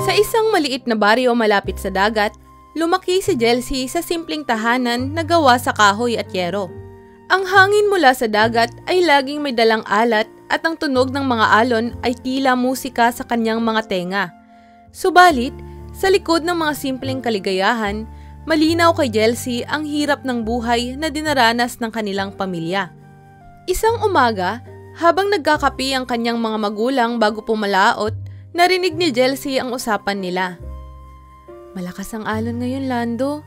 Sa isang maliit na baryo malapit sa dagat, lumaki si Jelcy sa simpleng tahanan na gawa sa kahoy at yero. Ang hangin mula sa dagat ay laging may dalang alat at ang tunog ng mga alon ay tila musika sa kanyang mga tenga. Subalit, sa likod ng mga simpleng kaligayahan, malinaw kay Jelcy ang hirap ng buhay na dinaranas ng kanilang pamilya. Isang umaga, habang nagkakape ang kanyang mga magulang bago pumalaot, narinig ni Jelcy ang usapan nila. "Malakas ang alon ngayon, Lando.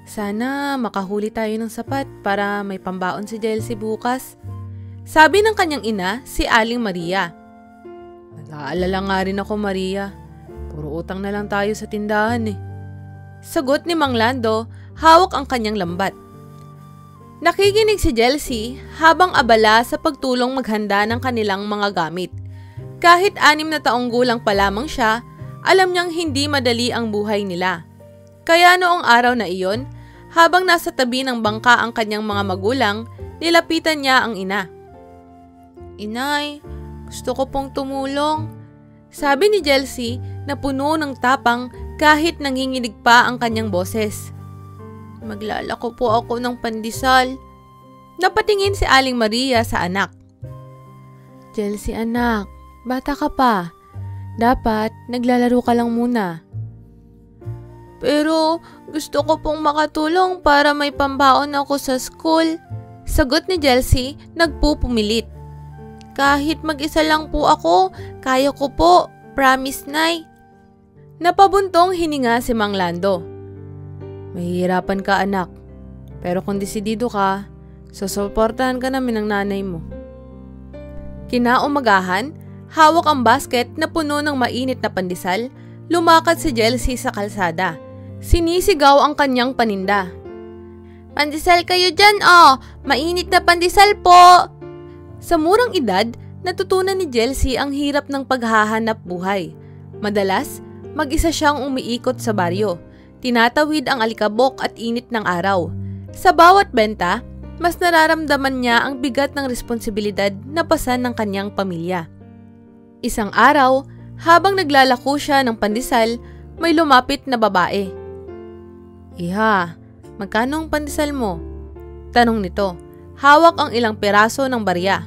Sana makahuli tayo ng sapat para may pambaon si Jelcy bukas," sabi ng kanyang ina, si Aling Maria. "Nag-aalala nga rin ako, Maria. Puro utang na lang tayo sa tindahan eh," sagot ni Mang Lando, hawak ang kanyang lambat. Nakikinig si Jelcy habang abala sa pagtulong maghanda ng kanilang mga gamit. Kahit 6 na taong gulang pa lamang siya, alam niyang hindi madali ang buhay nila. Kaya noong araw na iyon, habang nasa tabi ng bangka ang kanyang mga magulang, nilapitan niya ang ina. "Inay, gusto ko pong tumulong," sabi ni Jelcy na puno ng tapang kahit nanginginig pa ang kanyang boses. "Maglalako po ako ng pandesal." Napatingin si Aling Maria sa anak. "Jelcy anak, bata ka pa. Dapat naglalaro ka lang muna." "Pero gusto ko pong makatulong para may pambaon ako sa school," sagot ni Jelcy nagpupumilit. "Kahit mag-isa lang po ako, kaya ko po. Promise, Nay." Napabuntong hininga si Mang Lando. "Mahihirapan ka anak, pero kung desidido ka, susuportahan ka namin ng nanay mo." Kinaumagahan, hawak ang basket na puno ng mainit na pandesal, lumakad si Jelcy sa kalsada. Sinisigaw ang kanyang paninda. "Pandesal kayo dyan oh! Mainit na pandesal po!" Sa murang edad, natutunan ni Jelcy ang hirap ng paghahanap buhay. Madalas, mag-isa siyang umiikot sa baryo. Tinatawid ang alikabok at init ng araw. Sa bawat benta, mas nararamdaman niya ang bigat ng responsibilidad na pasan ng kanyang pamilya. Isang araw, habang naglalako siya ng pandesal, may lumapit na babae. "Iha, magkano ang pandesal mo?" tanong nito. Hawak ang ilang piraso ng barya.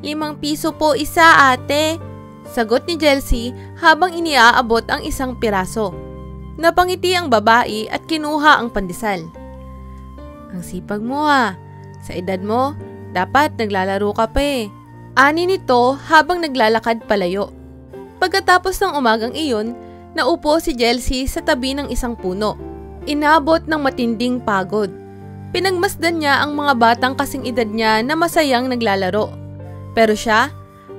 "5 piso po isa, ate," sagot ni Jelcy habang iniaabot ang isang piraso. Napangiti ang babae at kinuha ang pandesal. "Ang sipag mo ha. Sa edad mo, dapat naglalaro ka pa eh," ani nito habang naglalakad palayo. Pagkatapos ng umagang iyon, naupo si Jelcy sa tabi ng isang puno. Inabot ng matinding pagod. Pinagmasdan niya ang mga batang kasing edad niya na masayang naglalaro. Pero siya,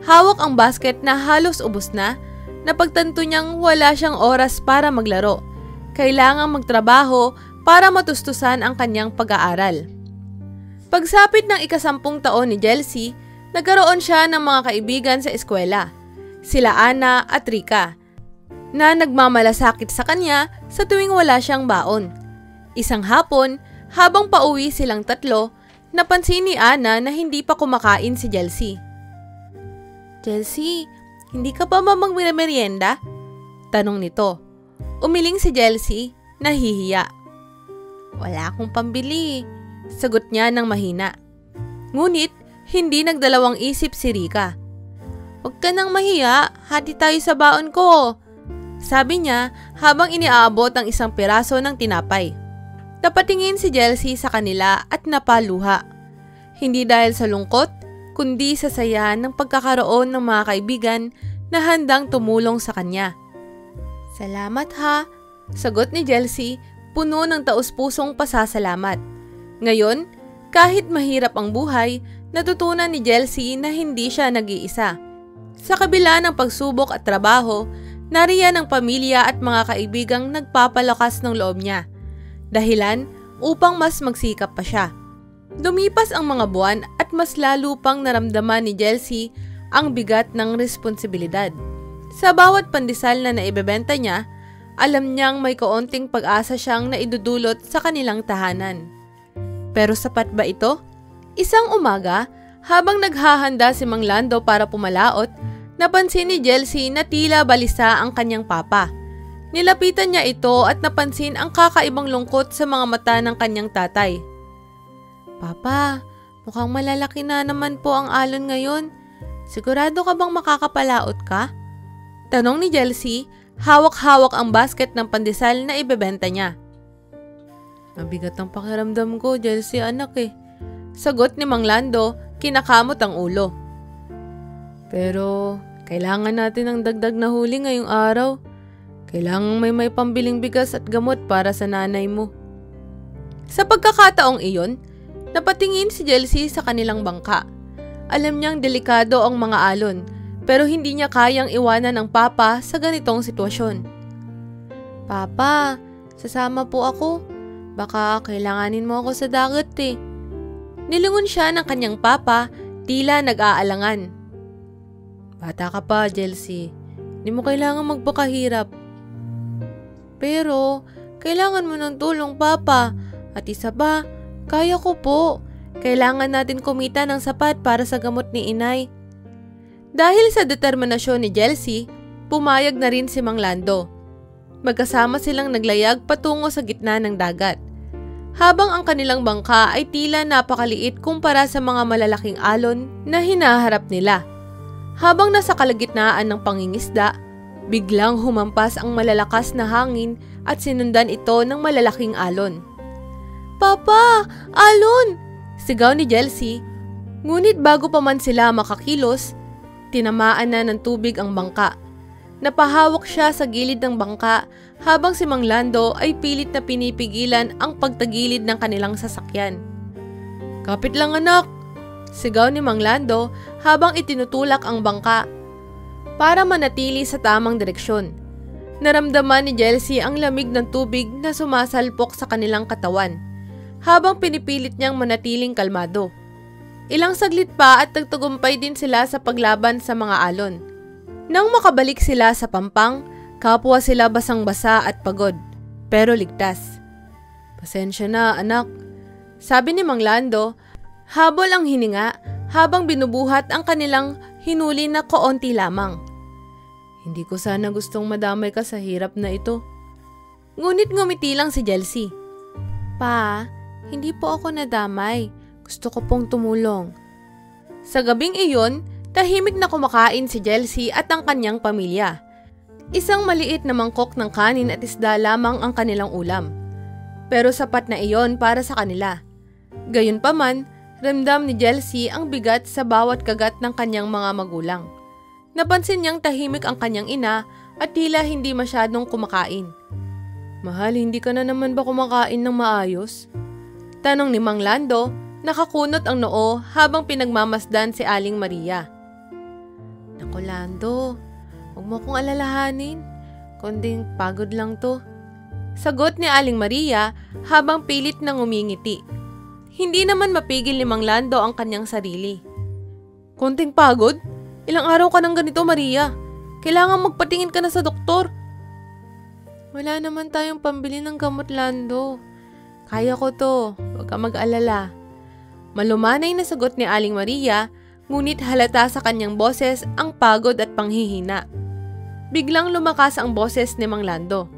hawak ang basket na halos ubos na, napagtanto niyang wala siyang oras para maglaro. Kailangang magtrabaho para matustusan ang kanyang pag-aaral. Pagsapit ng 10 taon ni Jelcy, nagkaroon siya ng mga kaibigan sa eskwela. Sila Ana at Rika, na nagmamalasakit sa kanya sa tuwing wala siyang baon. Isang hapon, habang pauwi silang tatlo, napansin ni Ana na hindi pa kumakain si Jelcy. "Jelcy, hindi ka pa magmerienda?" tanong nito. Umiling si Jelcy, nahihiya. "Wala akong pambili," sagot niya ng mahina. Ngunit, hindi nagdalawang isip si Rika. "Huwag ka nang mahiya, hati tayo sa baon ko," sabi niya habang iniaabot ang isang piraso ng tinapay. Napatingin si Jelcy sa kanila at napaluha. Hindi dahil sa lungkot, kundi sa saya ng pagkakaroon ng mga kaibigan na handang tumulong sa kanya. "Salamat ha," sagot ni Jelcy, puno ng taus-pusong pasasalamat. Ngayon, kahit mahirap ang buhay, natutunan ni Jelcy na hindi siya nag-iisa. Sa kabila ng pagsubok at trabaho, nariyan ang pamilya at mga kaibigang nagpapalakas ng loob niya. Dahilan upang mas magsikap pa siya. Dumipas ang mga buwan at mas lalo pang naramdaman ni Jelcy ang bigat ng responsibilidad. Sa bawat pandesal na naibebenta niya, alam niyang may kaunting pag-asa siyang naidudulot sa kanilang tahanan. Pero sapat ba ito? Isang umaga, habang naghahanda si Mang Lando para pumalaot, Napansin ni Jelsie na tila balisa ang kanyang papa. Nilapitan niya ito at napansin ang kakaibang lungkot sa mga mata ng kanyang tatay. Papa, mukhang malalaki na naman po ang alon ngayon. Sigurado ka bang makakapalaot ka? Tanong ni Jelsie, hawak-hawak ang basket ng pandesal na ibebenta niya. Mabigat ang pakiramdam ko, Jelsie anak eh. Sagot ni Mang Lando, kinakamot ang ulo. Pero kailangan natin ng dagdag na huli ngayong araw. Kailangan may pambiling bigas at gamot para sa nanay mo. Sa pagkakataong iyon, napatingin si Jelsie sa kanilang bangka. Alam niyang delikado ang mga alon, pero hindi niya kayang iwanan ang papa sa ganitong sitwasyon. Papa, sasama po ako. Baka kailanganin mo ako sa dagat eh. Nilingon siya ng kanyang papa, tila nag-aalangan. Bata ka pa, Jelsie. Hindi mo kailangan magpakahirap. Pero, kailangan mo ng tulong, Papa. At isa pa, kaya ko po. Kailangan natin kumita ng sapat para sa gamot ni inay. Dahil sa determinasyon ni Jelsie, pumayag na rin si Mang Lando. Magkasama silang naglayag patungo sa gitna ng dagat. Habang ang kanilang bangka ay tila napakaliit kumpara sa mga malalaking alon na hinaharap nila. Habang nasa kalagitnaan ng pangingisda, biglang humampas ang malalakas na hangin at sinundan ito ng malalaking alon. Papa! Alon! Sigaw ni Jelsie. Ngunit bago pa man sila makakilos, tinamaan na ng tubig ang bangka. Napahawak siya sa gilid ng bangka habang si Mang Lando ay pilit na pinipigilan ang pagtagilid ng kanilang sasakyan. Kapit lang anak! Sigaw ni Mang Lando habang itinutulak ang bangka para manatili sa tamang direksyon. Naramdaman ni Jelsie ang lamig ng tubig na sumasalpok sa kanilang katawan habang pinipilit niyang manatiling kalmado. Ilang saglit pa at nagtagumpay din sila sa paglaban sa mga alon. Nang makabalik sila sa pampang, kapwa sila basang-basa at pagod, pero ligtas. Pasensya na anak, sabi ni Mang Lando, habol ang hininga habang binubuhat ang kanilang hinuli na koonti lamang. Hindi ko sana gustong madamay ka sa hirap na ito. Ngunit ngumiti lang si Jelsie. Pa, hindi po ako nadamay. Gusto ko pong tumulong. Sa gabing iyon, tahimik na kumakain si Jelsie at ang kanyang pamilya. Isang maliit na mangkok ng kanin at isda lamang ang kanilang ulam. Pero sapat na iyon para sa kanila. Gayunpaman, ramdam ni Jelsie ang bigat sa bawat kagat ng kanyang mga magulang. Napansin niyang tahimik ang kanyang ina at tila hindi masyadong kumakain. Mahal, hindi ka na naman ba kumakain ng maayos? Tanong ni Mang Lando, nakakunot ang noo habang pinagmamasdan si Aling Maria. Naku Lando, huwag mo kong alalahanin. Kunding pagod lang to. Sagot ni Aling Maria habang pilit nang umingiti. Hindi naman mapigil ni Mang Lando ang kanyang sarili. Konting pagod? Ilang araw ka nang ganito, Maria. Kailangan magpatingin ka na sa doktor. Wala naman tayong pambili ng gamot, Lando. Kaya ko to. Huwag ka mag-alala. Malumanay na sagot ni Aling Maria, ngunit halata sa kanyang boses ang pagod at panghihina. Biglang lumakas ang boses ni Mang Lando.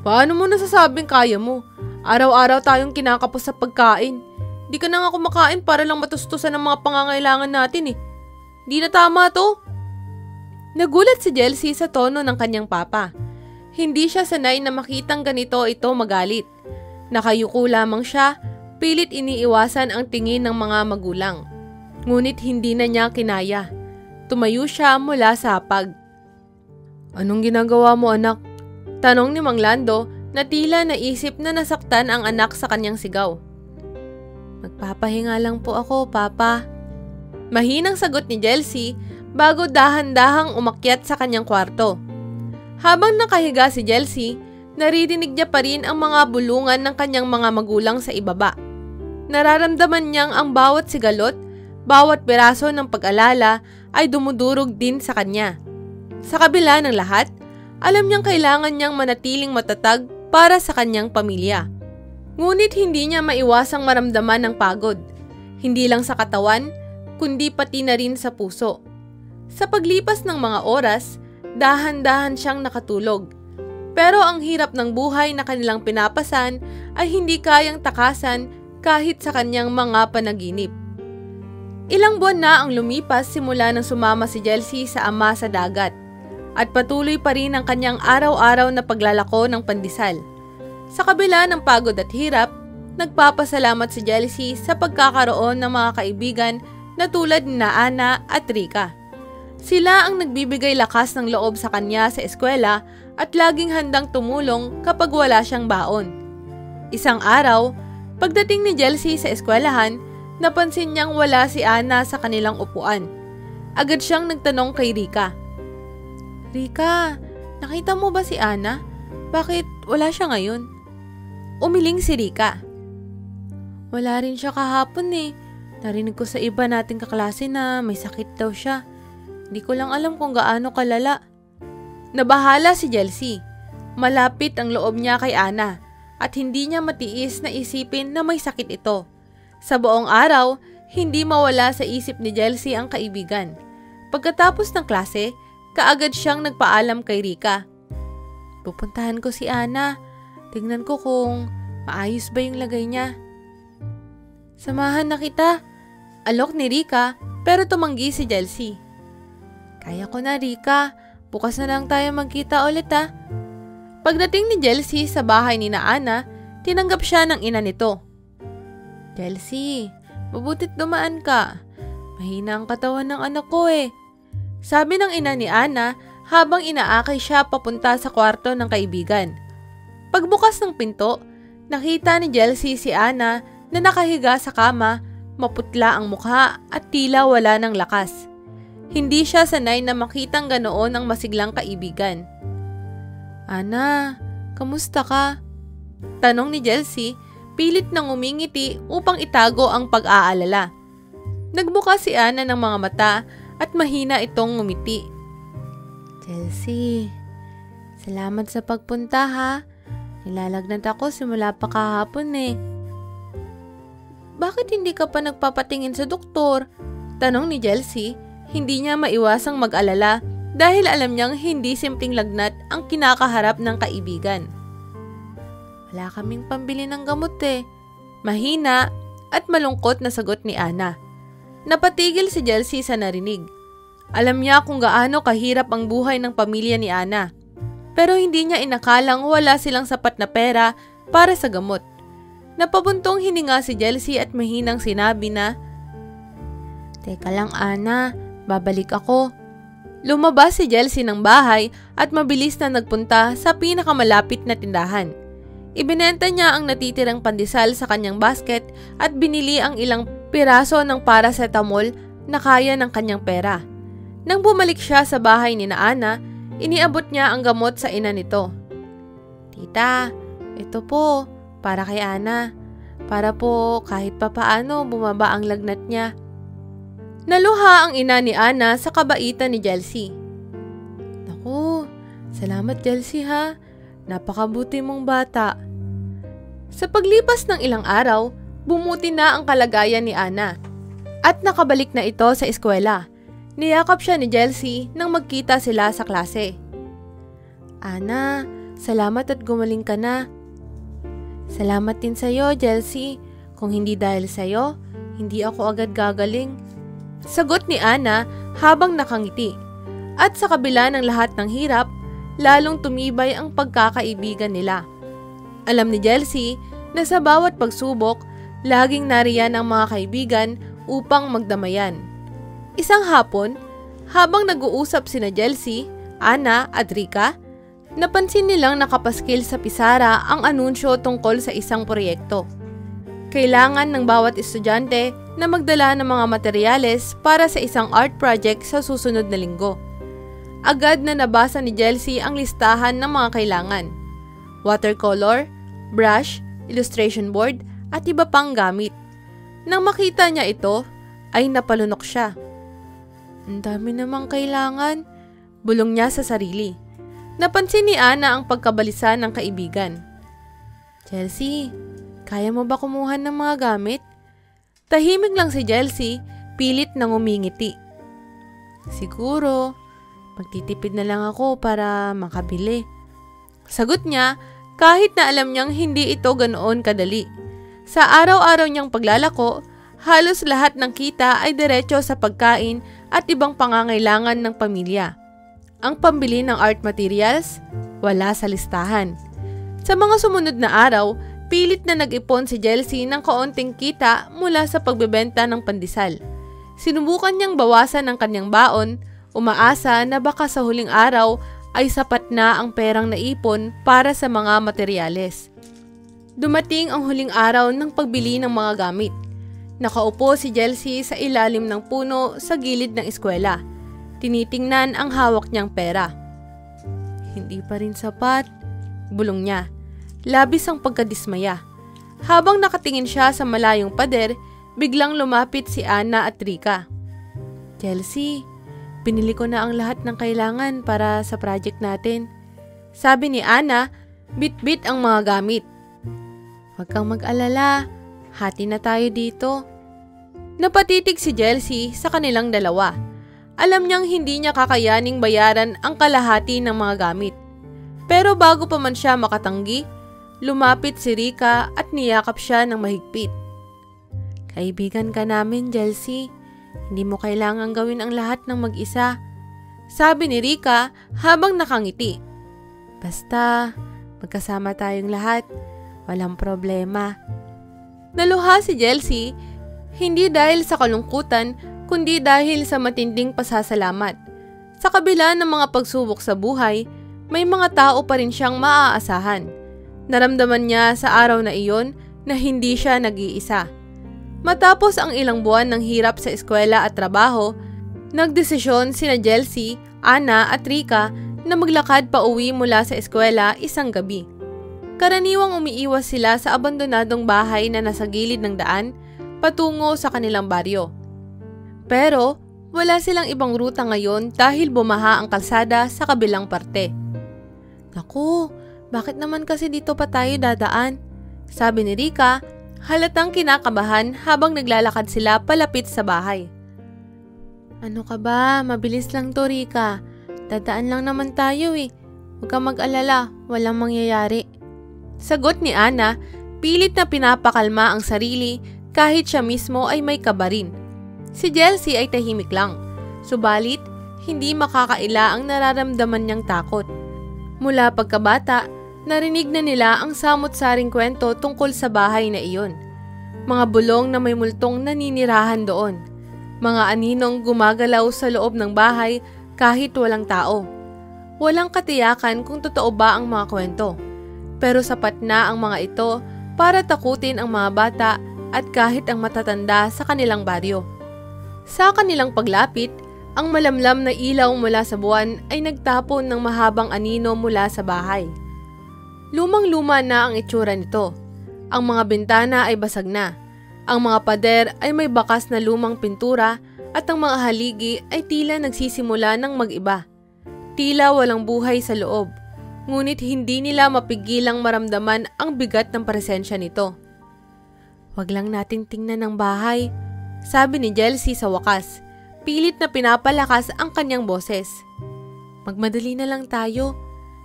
Paano mo nasasabing kaya mo? Araw-araw tayong kinakapos sa pagkain. Di ka na nga kumakain para lang matustusan ang mga pangangailangan natin eh. Di na tama to. Nagulat si Jelsie sa tono ng kanyang papa. Hindi siya sanay na makitang ganito ito magalit. Nakayuko lamang siya, pilit iniiwasan ang tingin ng mga magulang. Ngunit hindi na niya kinaya. Tumayo siya mula sa hapag. Anong ginagawa mo anak? Tanong ni Mang Lando na tila naisip na nasaktan ang anak sa kanyang sigaw. Magpapahinga lang po ako, Papa. Mahinang sagot ni Jelsie bago dahan-dahang umakyat sa kanyang kwarto. Habang nakahiga si Jelsie, naririnig niya pa rin ang mga bulungan ng kanyang mga magulang sa ibaba. Nararamdaman niyang ang bawat sigalot, bawat piraso ng pag-alala ay dumudurog din sa kanya. Sa kabila ng lahat, alam niyang kailangan niyang manatiling matatag para sa kanyang pamilya. Ngunit hindi niya maiwasang maramdaman ng pagod. Hindi lang sa katawan, kundi pati na rin sa puso. Sa paglipas ng mga oras, dahan-dahan siyang nakatulog. Pero ang hirap ng buhay na kanilang pinapasan ay hindi kayang takasan kahit sa kanyang mga panaginip. Ilang buwan na ang lumipas simula nang sumama si Jelcy sa ama sa dagat at patuloy pa rin ang kanyang araw-araw na paglalako ng pandesal. Sa kabila ng pagod at hirap, nagpapasalamat si Jelcy sa pagkakaroon ng mga kaibigan na tulad ni Ana at Rika. Sila ang nagbibigay lakas ng loob sa kanya sa eskwela at laging handang tumulong kapag wala siyang baon. Isang araw, pagdating ni Jelcy sa eskwelahan, napansin niyang wala si Ana sa kanilang upuan. Agad siyang nagtanong kay Rika. Rika, nakita mo ba si Ana? Bakit wala siya ngayon? Umiling si Rika. Wala rin siya kahapon eh. Narinig ko sa iba nating kaklase na may sakit daw siya. Hindi ko lang alam kung gaano kalala. Nabahala si Jelcy. Malapit ang loob niya kay Ana at hindi niya matiis na isipin na may sakit ito. Sa buong araw, hindi mawala sa isip ni Jelcy ang kaibigan. Pagkatapos ng klase, kaagad siyang nagpaalam kay Rika. Pupuntahan ko si Ana. Tingnan ko kung maayos ba yung lagay niya. Samahan na kita. Alok ni Rika pero tumanggi si Jelcy. Kaya ko na, Rika. Bukas na lang tayo magkita ulit ha. Pagdating ni Jelcy sa bahay ni Ana, tinanggap siya ng ina nito. Jelcy, mabutit dumaan ka. Mahina ang katawan ng anak ko eh. Sabi ng ina ni Ana habang inaakay siya papunta sa kwarto ng kaibigan. Pagbukas ng pinto, nakita ni Jelcy si Ana na nakahiga sa kama, maputla ang mukha at tila wala ng lakas. Hindi siya sanay na makitang ganoon ang masiglang kaibigan. Ana, kamusta ka? Tanong ni Jelcy, pilit nang umingiti upang itago ang pag-aalala. Nagbukas si Ana ng mga mata at mahina itong ngumiti. Jelcy, salamat sa pagpunta ha. Nilalagnat ako simula pa kahapon eh. Bakit hindi ka pa nagpapatingin sa doktor? Tanong ni Jelcy. Hindi niya maiwasang mag-alala dahil alam niyang hindi simpleng lagnat ang kinakaharap ng kaibigan. Wala kaming pambili ng gamot eh. Mahina at malungkot na sagot ni Ana. Napatigil si Jelcy sa narinig. Alam niya kung gaano kahirap ang buhay ng pamilya ni Ana. Pero hindi niya inakalang wala silang sapat na pera para sa gamot. Napabuntong hininga si Jelcy at mahinang sinabi na, Teka lang Ana, babalik ako. Lumabas si Jelcy ng bahay at mabilis na nagpunta sa pinakamalapit na tindahan. Ibinenta niya ang natitirang pandesal sa kanyang basket at binili ang ilang piraso ng paracetamol na kaya ng kanyang pera. Nang bumalik siya sa bahay ni Ana, iniabot niya ang gamot sa ina nito. Tita, ito po, para kay Ana. Para po kahit papaano bumaba ang lagnat niya. Naluha ang ina ni Ana sa kabaitan ni Jelcy. Naku, salamat Jelcy ha. Napakabuti mong bata. Sa paglipas ng ilang araw, bumuti na ang kalagayan ni Ana. At nakabalik na ito sa eskwela. Niyakap siya ni Jelcy nang magkita sila sa klase. Ana, salamat at gumaling ka na. Salamat din sa'yo, Jelcy. Kung hindi dahil sa'yo, hindi ako agad gagaling. Sagot ni Ana habang nakangiti. At sa kabila ng lahat ng hirap, lalong tumibay ang pagkakaibigan nila. Alam ni Jelcy na sa bawat pagsubok, laging nariyan ang mga kaibigan upang magdamayan. Isang hapon, habang nag-uusap sina Jelcy, Ana at Rika, napansin nilang nakapaskil sa pisara ang anunsyo tungkol sa isang proyekto. Kailangan ng bawat estudyante na magdala ng mga materyales para sa isang art project sa susunod na linggo. Agad na nabasa ni Jelcy ang listahan ng mga kailangan. Watercolor, brush, illustration board, at iba pang gamit. Nang makita niya ito, ay napalunok siya. Ang dami namang kailangan, bulong niya sa sarili. Napansin ni Ana ang pagkabalisa ng kaibigan. Jelcy, kaya mo ba kumuha ng mga gamit? Tahimik lang si Jelcy, pilit nang umingiti. Siguro, magtitipid na lang ako para makabili. Sagot niya kahit na alam niyang hindi ito ganoon kadali. Sa araw-araw niyang paglalako, halos lahat ng kita ay diretso sa pagkain at ibang pangangailangan ng pamilya. Ang pambili ng art materials, wala sa listahan. Sa mga sumunod na araw, pilit na nag-ipon si Jelsie ng kaunting kita mula sa pagbebenta ng pandesal. Sinubukan niyang bawasan ang kanyang baon, umaasa na baka sa huling araw ay sapat na ang perang naipon para sa mga materyales. Dumating ang huling araw ng pagbili ng mga gamit. Nakaupo si Jelsie sa ilalim ng puno sa gilid ng eskwela. Tinitingnan ang hawak niyang pera. Hindi pa rin sapat, bulong niya. Labis ang pagkadismaya. Habang nakatingin siya sa malayong pader, biglang lumapit si Ana at Rika. Jelsie, pinili ko na ang lahat ng kailangan para sa project natin. Sabi ni Ana, bit-bit ang mga gamit. Huwag kang mag-alala, hati na tayo dito. Napatitig si Jelsie sa kanilang dalawa. Alam niyang hindi niya kakayaning bayaran ang kalahati ng mga gamit. Pero bago pa man siya makatanggi, lumapit si Rika at niyakap siya ng mahigpit. Kaibigan ka namin, Jelsie. Hindi mo kailangang gawin ang lahat ng mag-isa. Sabi ni Rika habang nakangiti. Basta, magkasama tayong lahat. Walang problema. Naluha si Jelsie, hindi dahil sa kalungkutan, kundi dahil sa matinding pasasalamat. Sa kabila ng mga pagsubok sa buhay, may mga tao pa rin siyang maaasahan. Naramdaman niya sa araw na iyon na hindi siya nag-iisa. Matapos ang ilang buwan ng hirap sa eskwela at trabaho, nagdesisyon sina Jelsie, Ana at Rika na maglakad pa uwi mula sa eskwela isang gabi. Karaniwang umiiwas sila sa abandonadong bahay na nasa gilid ng daan patungo sa kanilang baryo. Pero wala silang ibang ruta ngayon dahil bumaha ang kalsada sa kabilang parte. Naku, bakit naman kasi dito pa tayo dadaan? Sabi ni Rika, halatang kinakabahan habang naglalakad sila palapit sa bahay. Ano ka ba? Mabilis lang to, Rika. Dadaan lang naman tayo eh. Huwag kang mag-alala, walang mangyayari. Sagot ni Ana, pilit na pinapakalma ang sarili kahit siya mismo ay may kabarin. Si Jelsie ay tahimik lang, subalit hindi makakaila ang nararamdaman niyang takot. Mula pagkabata, narinig na nila ang samot-saring kwento tungkol sa bahay na iyon. Mga bulong na may multong naninirahan doon. Mga aninong gumagalaw sa loob ng bahay kahit walang tao. Walang katiyakan kung totoo ba ang mga kwento. Pero sapat na ang mga ito para takutin ang mga bata at kahit ang matatanda sa kanilang baryo. Sa kanilang paglapit, ang malamlam na ilaw mula sa buwan ay nagtapon ng mahabang anino mula sa bahay. Lumang-luma na ang itsura nito. Ang mga bintana ay basag na. Ang mga pader ay may bakas na lumang pintura at ang mga haligi ay tila nagsisimula ng mag-iba. Tila walang buhay sa loob. Ngunit hindi nila mapigilang maramdaman ang bigat ng presensya nito. Wag lang nating tingnan ang bahay, sabi ni Jelsie sa wakas. Pilit na pinapalakas ang kanyang boses. Magmadali na lang tayo.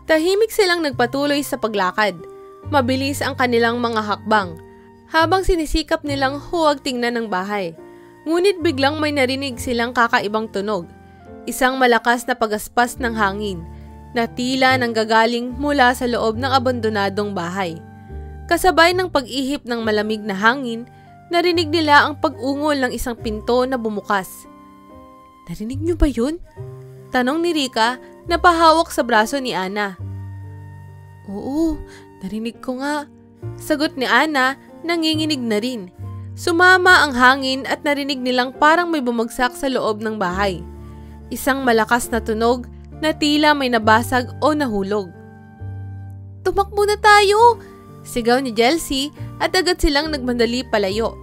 Tahimik silang nagpatuloy sa paglakad. Mabilis ang kanilang mga hakbang, habang sinisikap nilang huwag tingnan ang bahay. Ngunit biglang may narinig silang kakaibang tunog. Isang malakas na pagaspas ng hangin na tila nanggagaling mula sa loob ng abandonadong bahay. Kasabay ng pag-ihip ng malamig na hangin, narinig nila ang pag-ungol ng isang pinto na bumukas. Narinig niyo ba yun? Tanong ni Rika na pahawak sa braso ni Ana. Oo, narinig ko nga. Sagot ni Ana, nanginginig na rin. Sumama ang hangin at narinig nilang parang may bumagsak sa loob ng bahay. Isang malakas na tunog na tila may nabasag o nahulog. Tumakbo na tayo! Sigaw ni Jelsie at agad silang nagmandali palayo.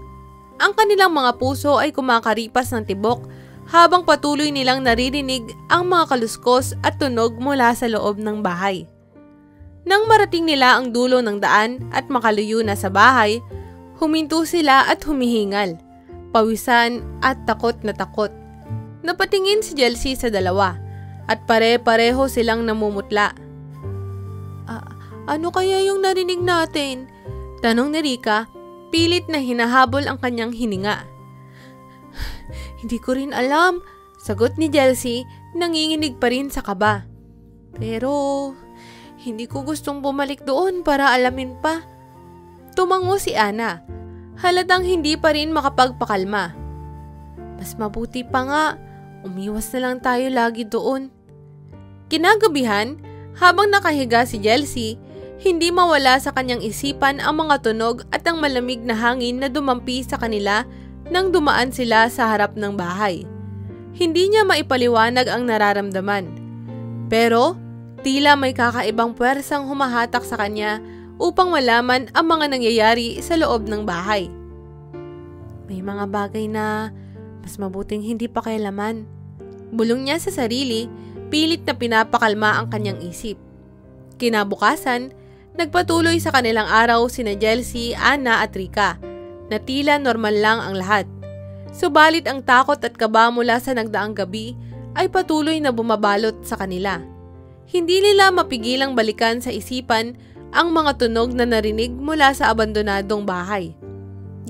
Ang kanilang mga puso ay kumakaripas ng tibok habang patuloy nilang naririnig ang mga kaluskos at tunog mula sa loob ng bahay. Nang marating nila ang dulo ng daan at makaluyo na sa bahay, huminto sila at humihingal, pawisan at takot na takot. Napatingin si Chelsea sa dalawa at pare-pareho silang namumutla. Ano kaya yung narinig natin? Tanong ni Rika, pilit na hinahabol ang kanyang hininga. Hindi ko rin alam, sagot ni Chelsea, nanginginig pa rin sa kaba. Pero hindi ko gustong bumalik doon para alamin pa. Tumango si Ana, halatang hindi pa rin makapagpakalma. Mas mabuti pa nga, umiwas na lang tayo lagi doon. Kinagabihan, habang nakahiga si Chelsea, hindi mawala sa kanyang isipan ang mga tunog at ang malamig na hangin na dumampi sa kanila nang dumaan sila sa harap ng bahay. Hindi niya maipaliwanag ang nararamdaman. Pero, tila may kakaibang puwersang humahatak sa kanya upang malaman ang mga nangyayari sa loob ng bahay. May mga bagay na mas mabuting hindi pakialaman. Bulong niya sa sarili, pilit na pinapakalma ang kanyang isip. Kinabukasan, nagpatuloy sa kanilang araw sina Chelsea, Ana at Rika, na tila normal lang ang lahat. Subalit ang takot at kaba mula sa nagdaang gabi ay patuloy na bumabalot sa kanila. Hindi nila mapigilang balikan sa isipan ang mga tunog na narinig mula sa abandonadong bahay.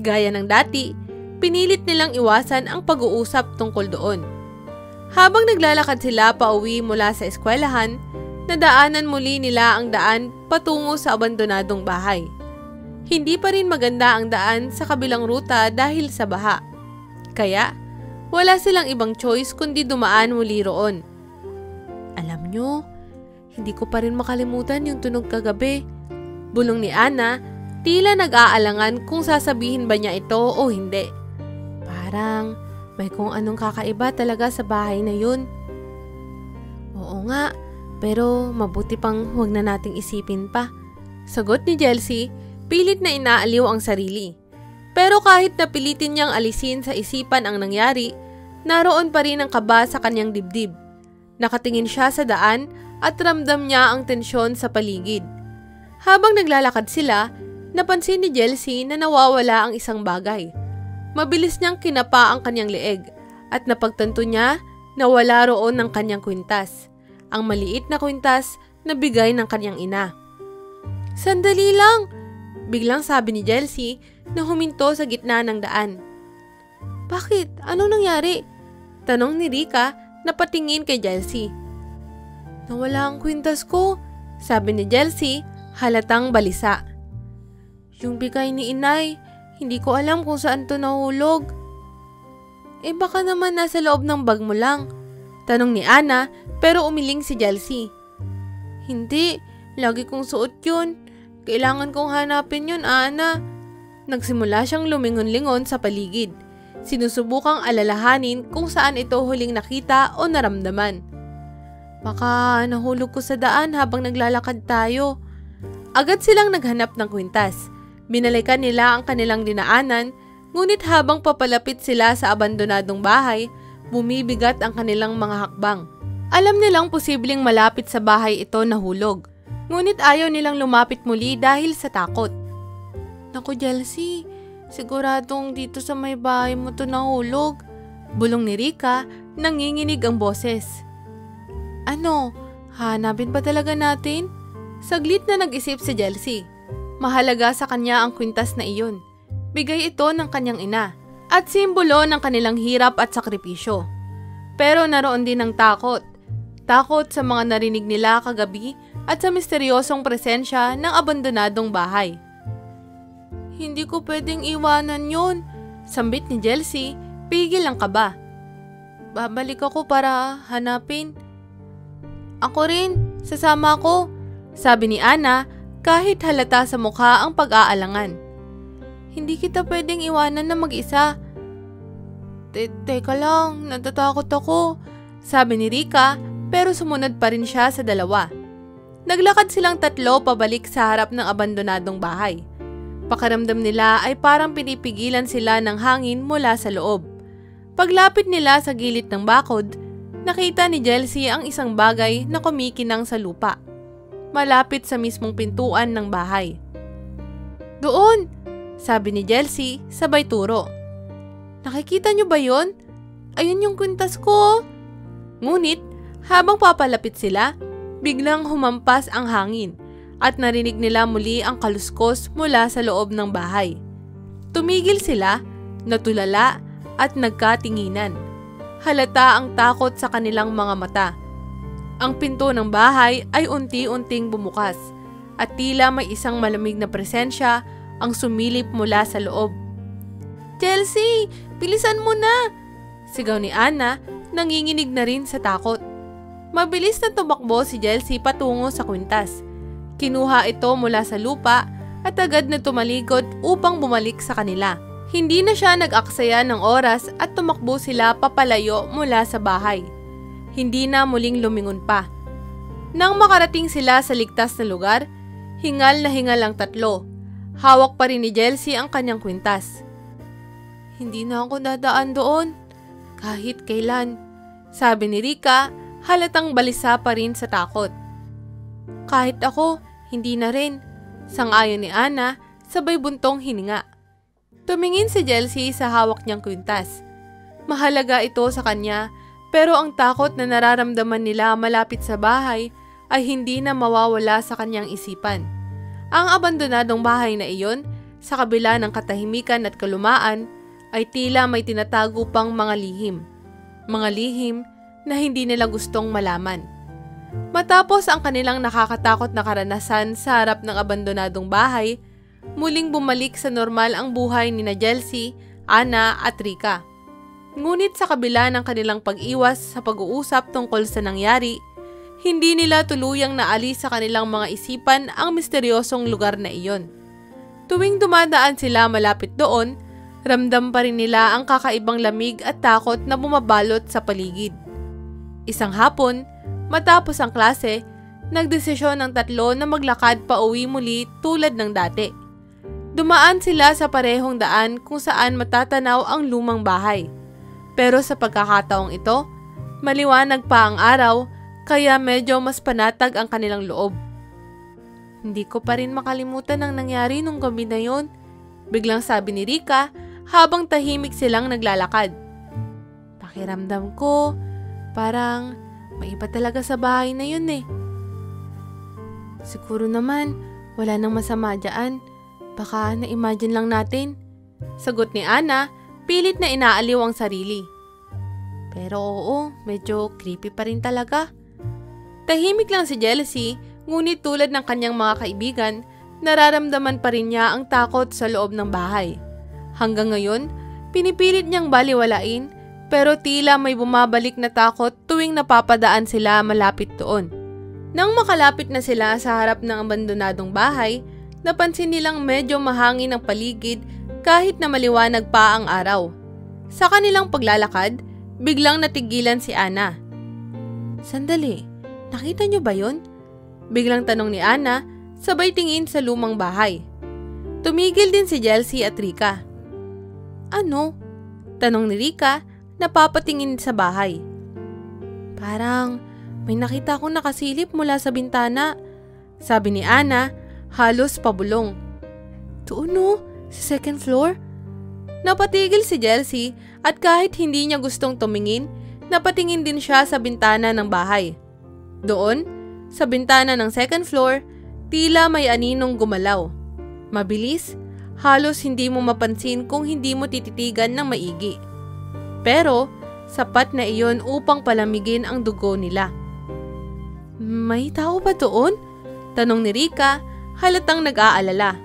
Gaya ng dati, pinilit nilang iwasan ang pag-uusap tungkol doon. Habang naglalakad sila pauwi mula sa eskwelahan, nadaanan muli nila ang daan patungo sa abandonadong bahay. Hindi pa rin maganda ang daan sa kabilang ruta dahil sa baha. Kaya, wala silang ibang choice kundi dumaan muli roon. Alam nyo, hindi ko pa rin makalimutan yung tunog kagabi. Bulong ni Ana, tila nag-aalangan kung sasabihin ba niya ito o hindi. Parang may kung anong kakaiba talaga sa bahay na yun. Oo nga, pero mabuti pang huwag na nating isipin pa. Sagot ni Chelsea, pilit na inaaliw ang sarili. Pero kahit napilitin niyang alisin sa isipan ang nangyari, naroon pa rin ang kaba sa kanyang dibdib. Nakatingin siya sa daan at ramdam niya ang tensyon sa paligid. Habang naglalakad sila, napansin ni Chelsea na nawawala ang isang bagay. Mabilis niyang kinapa ang kanyang leeg at napagtanto niya na wala roon ng kanyang kwintas. Ang maliit na kwintas na bigay ng kanyang ina. Sandali lang! Biglang sabi ni Chelsea na huminto sa gitna ng daan. Bakit? Anong nangyari? Tanong ni Rika na patingin kay Chelsea. Nawala ang kwintas ko, sabi ni Chelsea, halatang balisa. Yung bigay ni inay, hindi ko alam kung saan to nahulog. Baka naman nasa loob ng bag mo lang. Tanong ni Ana, pero umiling si Chelsea. Hindi, lagi kong suot yun. Kailangan kong hanapin yun, Ana. Nagsimula siyang lumingon-lingon sa paligid. Sinusubukang alalahanin kung saan ito huling nakita o naramdaman. Baka nahulog ko sa daan habang naglalakad tayo. Agad silang naghanap ng kwintas. Binalikan nila ang kanilang dinaanan, ngunit habang papalapit sila sa abandonadong bahay, bumibigat ang kanilang mga hakbang. Alam nilang posibleng malapit sa bahay ito nahulog, ngunit ayaw nilang lumapit muli dahil sa takot. Naku Chelsea, siguradong dito sa may bahay mo to nahulog. Bulong ni Rika, nanginginig ang boses. Ano, hanapin ba talaga natin? Saglit na nag-isip si Chelsea. Mahalaga sa kanya ang kwintas na iyon. Bigay ito ng kanyang ina at simbolo ng kanilang hirap at sakripisyo. Pero naroon din ang takot. Takot sa mga narinig nila kagabi at sa misteryosong presensya ng abandonadong bahay. Hindi ko pwedeng iwanan yun, sambit ni Chelsea, pigil ang kaba. Babalik ako para hanapin. Ako rin, sasama ako, sabi ni Ana kahit halata sa mukha ang pag-aalangan. Hindi kita pwedeng iwanan na mag-isa. Teka lang, natatakot ako, sabi ni Rika pero sumunod pa rin siya sa dalawa. Naglakad silang tatlo pabalik sa harap ng abandonadong bahay. Pakiramdam nila ay parang pinipigilan sila ng hangin mula sa loob. Paglapit nila sa gilid ng bakod, nakita ni Chelsea ang isang bagay na kumikinang sa lupa, malapit sa mismong pintuan ng bahay. Doon! Sabi ni Chelsea sabay turo. Nakikita niyo ba yon? ayun yung kwintas ko. Ngunit, habang papalapit sila, biglang humampas ang hangin at narinig nila muli ang kaluskos mula sa loob ng bahay. Tumigil sila, natulala at nagkatinginan. Halata ang takot sa kanilang mga mata. Ang pinto ng bahay ay unti-unting bumukas at tila may isang malamig na presensya ang sumilip mula sa loob. "Chelsea, bilisan mo na!" sigaw ni Ana, nanginginig na rin sa takot. Mabilis na tumakbo si Chelsea patungo sa kwintas. Kinuha ito mula sa lupa at agad na tumalikod upang bumalik sa kanila. Hindi na siya nag-aksaya ng oras at tumakbo sila papalayo mula sa bahay. Hindi na muling lumingon pa. Nang makarating sila sa ligtas na lugar, hingal na hingal ang tatlo. Hawak pa rin ni Chelsea ang kanyang kwintas. "Hindi na ako dadaan doon, kahit kailan," sabi ni Rika, halatang balisa pa rin sa takot. "Kahit ako, hindi na rin," sang-ayon ni Ana, sabay buntong hininga. Tumingin si Chelsea sa hawak niyang kwintas. Mahalaga ito sa kanya, pero ang takot na nararamdaman nila malapit sa bahay ay hindi na mawawala sa kanyang isipan. Ang abandonadong bahay na iyon, sa kabila ng katahimikan at kalumaan, ay tila may tinatago pang mga lihim. Mga lihim na hindi nila gustong malaman. Matapos ang kanilang nakakatakot na karanasan sa harap ng abandonadong bahay, muling bumalik sa normal ang buhay ni Chelsea, Ana at Rika. Ngunit sa kabila ng kanilang pag-iwas sa pag-uusap tungkol sa nangyari, hindi nila tuluyang naalis sa kanilang mga isipan ang misteryosong lugar na iyon. Tuwing dumadaan sila malapit doon, ramdam pa rin nila ang kakaibang lamig at takot na bumabalot sa paligid. Isang hapon, matapos ang klase, nagdesisyon ang tatlo na maglakad pa uwi muli tulad ng dati. Dumaan sila sa parehong daan kung saan matatanaw ang lumang bahay. Pero sa pagkakataong ito, maliwanag pa ang araw, kaya medyo mas panatag ang kanilang loob. "Hindi ko pa rin makalimutan ang nangyari nung gabi na yon," biglang sabi ni Rika habang tahimik silang naglalakad. "Pakiramdam ko, parang may iba talaga sa bahay na yun eh." "Siguro naman, wala nang masama dyan. Baka na-imagine lang natin," sagot ni Ana, pilit na inaaliw ang sarili. "Pero oo, medyo creepy pa rin talaga." Tahimik lang si Chelsea, ngunit tulad ng kanyang mga kaibigan, nararamdaman pa rin niya ang takot sa loob ng bahay. Hanggang ngayon, pinipilit niyang baliwalain, pero tila may bumabalik na takot tuwing napapadaan sila malapit doon. Nang makalapit na sila sa harap ng abandonadong bahay, napansin nilang medyo mahangin ang paligid kahit na maliwanag pa ang araw. Sa kanilang paglalakad, biglang natigilan si Ana. "Sandali, nakita niyo ba yun?" biglang tanong ni Ana, sabay tingin sa lumang bahay. Tumigil din si Chelsea at Rika. "Ano?" tanong ni Rika, napapatingin sa bahay. "Parang may nakita akong nakasilip mula sa bintana," sabi ni Ana, halos pabulong. "Doon no, sa second floor?" Napatigil si Chelsea at kahit hindi niya gustong tumingin, napatingin din siya sa bintana ng bahay. Doon, sa bintana ng second floor, tila may aninong gumalaw. Mabilis, halos hindi mo mapansin kung hindi mo tititigan ng maigi. Pero, sapat na iyon upang palamigin ang dugo nila. "May tao ba doon?" tanong ni Rika, halatang nag-aalala.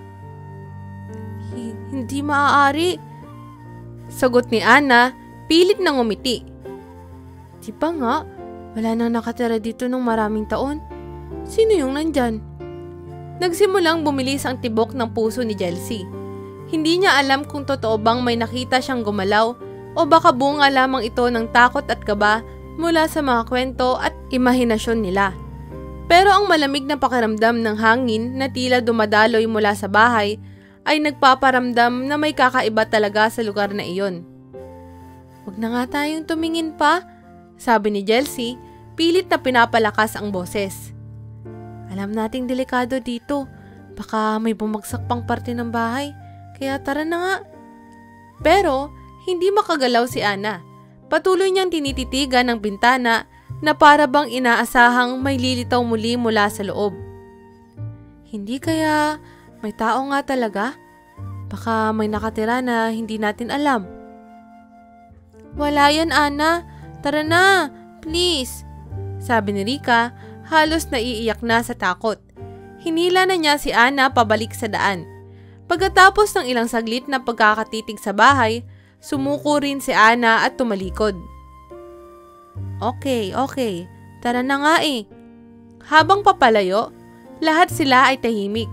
"Hindi maaari," sagot ni Ana, pilit na ngumiti. "Di ba nga, wala nang nakatira dito ng maraming taon. Sino yung nandyan?" Nagsimulang bumilis ang tibok ng puso ni Chelsea. Hindi niya alam kung totoo bang may nakita siyang gumalaw o baka bunga lamang ito ng takot at kaba mula sa mga kwento at imahinasyon nila. Pero ang malamig na pakiramdam ng hangin na tila dumadaloy mula sa bahay ay nagpaparamdam na may kakaiba talaga sa lugar na iyon. "Huwag na nga tayong tumingin pa," sabi ni Chelsea, pilit na pinapalakas ang boses. "Alam nating delikado dito. Baka may bumagsak pang parte ng bahay. Kaya tara na nga." Pero hindi makagalaw si Ana. Patuloy niyang tinititigan ng bintana na para bang inaasahang may lilitaw muli mula sa loob. Hindi kaya may tao nga talaga? Baka may nakatira na hindi natin alam. Wala yan, Ana. Tara na, please. Sabi ni Rika, halos naiiyak na sa takot. Hinila na niya si Ana pabalik sa daan. Pagkatapos ng ilang saglit na pagkakatitig sa bahay, sumuko rin si Ana at tumalikod. Okay. Tara na nga eh. Habang papalayo, lahat sila ay tahimik.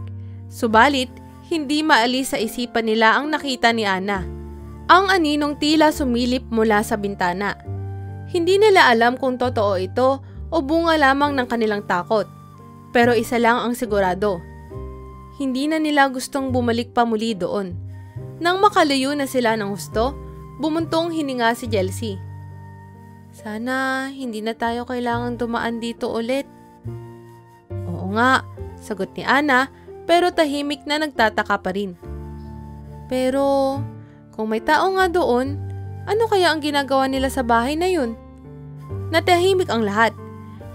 Subalit, hindi maalis sa isipan nila ang nakita ni Ana. Ang aninong tila sumilip mula sa bintana. Hindi nila alam kung totoo ito o bunga lamang ng kanilang takot. Pero isa lang ang sigurado. Hindi na nila gustong bumalik pa muli doon. Nang makalayo na sila ng husto, bumuntong hininga si Jelsie. Sana hindi na tayo kailangang dumaan dito ulit. Oo nga, sagot ni Ana, pero tahimik na nagtataka pa rin. Pero kung may tao nga doon, ano kaya ang ginagawa nila sa bahay na yun? Natahimik ang lahat.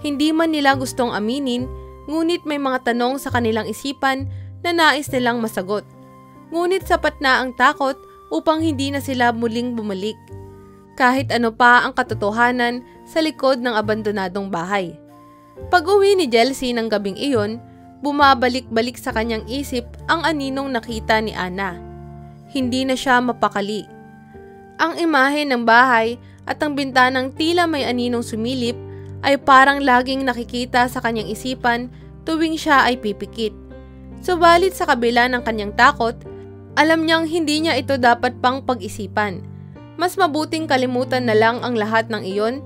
Hindi man nila gustong aminin, ngunit may mga tanong sa kanilang isipan na nais nilang masagot. Ngunit sapat na ang takot upang hindi na sila muling bumalik. Kahit ano pa ang katotohanan sa likod ng abandonadong bahay. Pag-uwi ni Jelsie ng gabing iyon, bumabalik-balik sa kanyang isip ang aninong nakita ni Ana. Hindi na siya mapakali. Ang imahe ng bahay at ang bintanang tila may aninong sumilip ay parang laging nakikita sa kanyang isipan tuwing siya ay pipikit. Subalit sa kabila ng kanyang takot, alam niyang hindi niya ito dapat pang pag-isipan. Mas mabuting kalimutan na lang ang lahat ng iyon,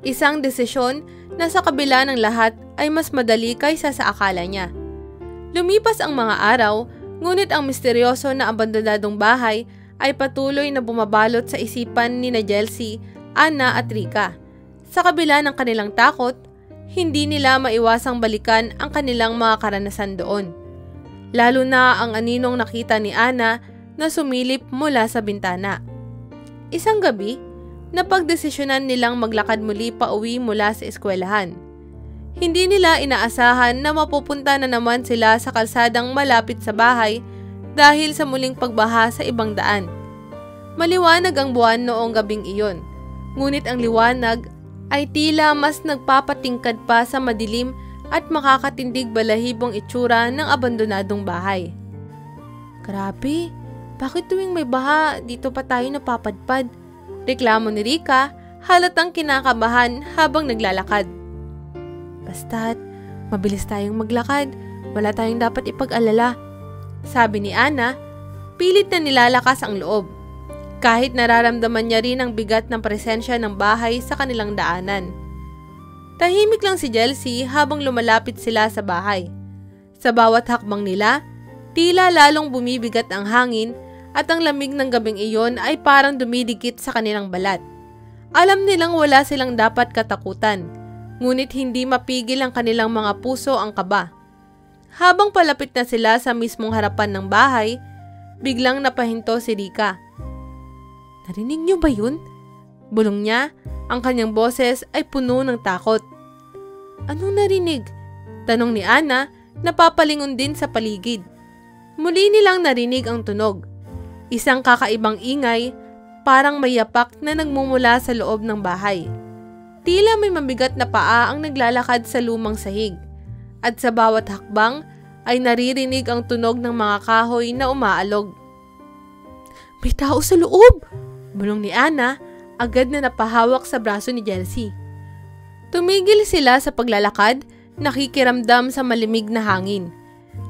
isang desisyon na sa kabila ng lahat ay mas madali kaysa sa akala niya. Lumipas ang mga araw, ngunit ang misteryoso na abandonadong bahay ay patuloy na bumabalot sa isipan ni na Jelsie, Ana at Rika. Sa kabila ng kanilang takot, hindi nila maiwasang balikan ang kanilang mga karanasan doon. Lalo na ang aninong nakita ni Ana na sumilip mula sa bintana. Isang gabi, napagdesisyonan nilang maglakad muli pa uwi mula sa eskwelahan. Hindi nila inaasahan na mapupunta na naman sila sa kalsadang malapit sa bahay dahil sa muling pagbaha sa ibang daan. Maliwanag ang buwan noong gabing iyon, ngunit ang liwanag ay tila mas nagpapatingkad pa sa madilim at makakatindig balahibong itsura ng abandonadong bahay. Grabe! Bakit tuwing may baha, dito pa tayo napapadpad? Reklamo ni Rika, halatang kinakabahan habang naglalakad. Basta't, mabilis tayong maglakad, wala tayong dapat ipag-alala. Sabi ni Ana, pilit na nilalakas ang loob. Kahit nararamdaman niya rin ang bigat ng presensya ng bahay sa kanilang daanan. Tahimik lang si Jelsie habang lumalapit sila sa bahay. Sa bawat hakbang nila, tila lalong bumibigat ang hangin at ang lamig ng gabing iyon ay parang dumidikit sa kanilang balat. Alam nilang wala silang dapat katakutan, ngunit hindi mapigil ang kanilang mga puso ang kaba. Habang palapit na sila sa mismong harapan ng bahay, biglang napahinto si Rika. Narinig niyo ba yun? Bulong niya, ang kanyang boses ay puno ng takot. Anong narinig? Tanong ni Ana, napapalingon din sa paligid. Muli nilang narinig ang tunog. Isang kakaibang ingay, parang may yapak na nagmumula sa loob ng bahay. Tila may mabigat na paa ang naglalakad sa lumang sahig. At sa bawat hakbang ay naririnig ang tunog ng mga kahoy na umaalog. May tao sa loob! Bulong ni Ana, agad na napahawak sa braso ni Jelsie. Tumigil sila sa paglalakad, nakikiramdam sa malimig na hangin.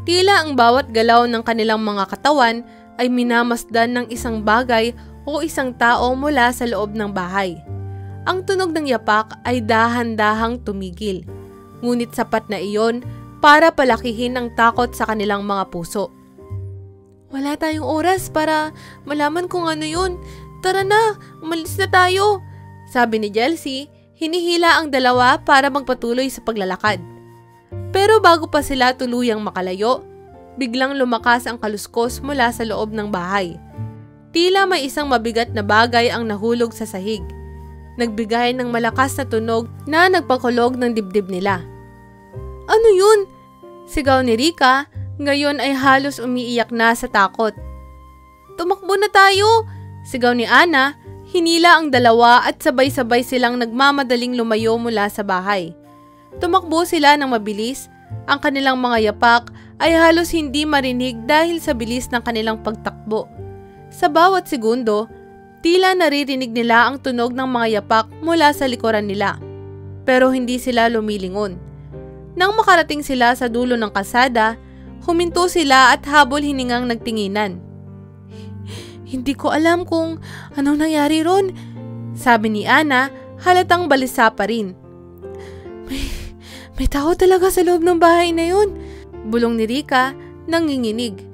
Tila ang bawat galaw ng kanilang mga katawan ay minamasdan ng isang bagay o isang tao mula sa loob ng bahay. Ang tunog ng yapak ay dahan-dahang tumigil, ngunit sapat na iyon para palakihin ang takot sa kanilang mga puso. Wala tayong oras para malaman kung ano yun. Tara na, umalis na tayo, sabi ni Jelsie, hinihila ang dalawa para magpatuloy sa paglalakad. Pero bago pa sila tuluyang makalayo, biglang lumakas ang kaluskos mula sa loob ng bahay. Tila may isang mabigat na bagay ang nahulog sa sahig. nagbigay ng malakas na tunog na nagpakulog ng dibdib nila. "Ano yun?" sigaw ni Rika, ngayon ay halos umiiyak na sa takot. "Tumakbo na tayo!" sigaw ni Ana, hinila ang dalawa at sabay-sabay silang nagmamadaling lumayo mula sa bahay. Tumakbo sila ng mabilis, ang kanilang mga yapak ay halos hindi marinig dahil sa bilis ng kanilang pagtakbo. Sa bawat segundo, tila naririnig nila ang tunog ng mga yapak mula sa likuran nila. Pero hindi sila lumilingon. Nang makarating sila sa dulo ng kalsada, huminto sila at habol hiningang nagtinginan. "Hindi ko alam kung anong nangyari ron," sabi ni Ana, halatang balisa pa rin. May tao talaga sa loob ng bahay na yun," bulong ni Rika, nanginginig.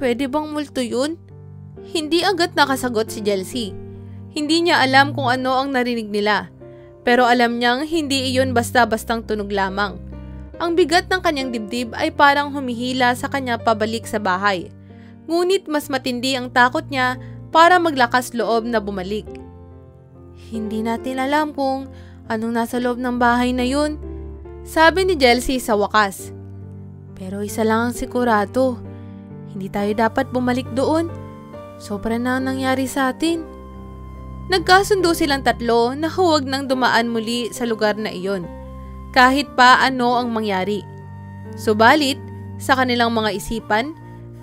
Pwede bang multo yun?" Hindi agad nakasagot si Jelsie. Hindi niya alam kung ano ang narinig nila, pero alam niyang hindi iyon basta-bastang tunog lamang. Ang bigat ng kanyang dibdib ay parang humihila sa kanya pabalik sa bahay. Ngunit mas matindi ang takot niya para maglakas loob na bumalik. "Hindi natin alam kung anong nasa loob ng bahay na yun," sabi ni Jelsie sa wakas. "Pero isa lang ang sigurado, hindi tayo dapat bumalik doon. Sobra na ang nangyari sa atin." Nagkasundo silang tatlo na huwag nang dumaan muli sa lugar na iyon, kahit pa ano ang mangyari. Subalit, sa kanilang mga isipan,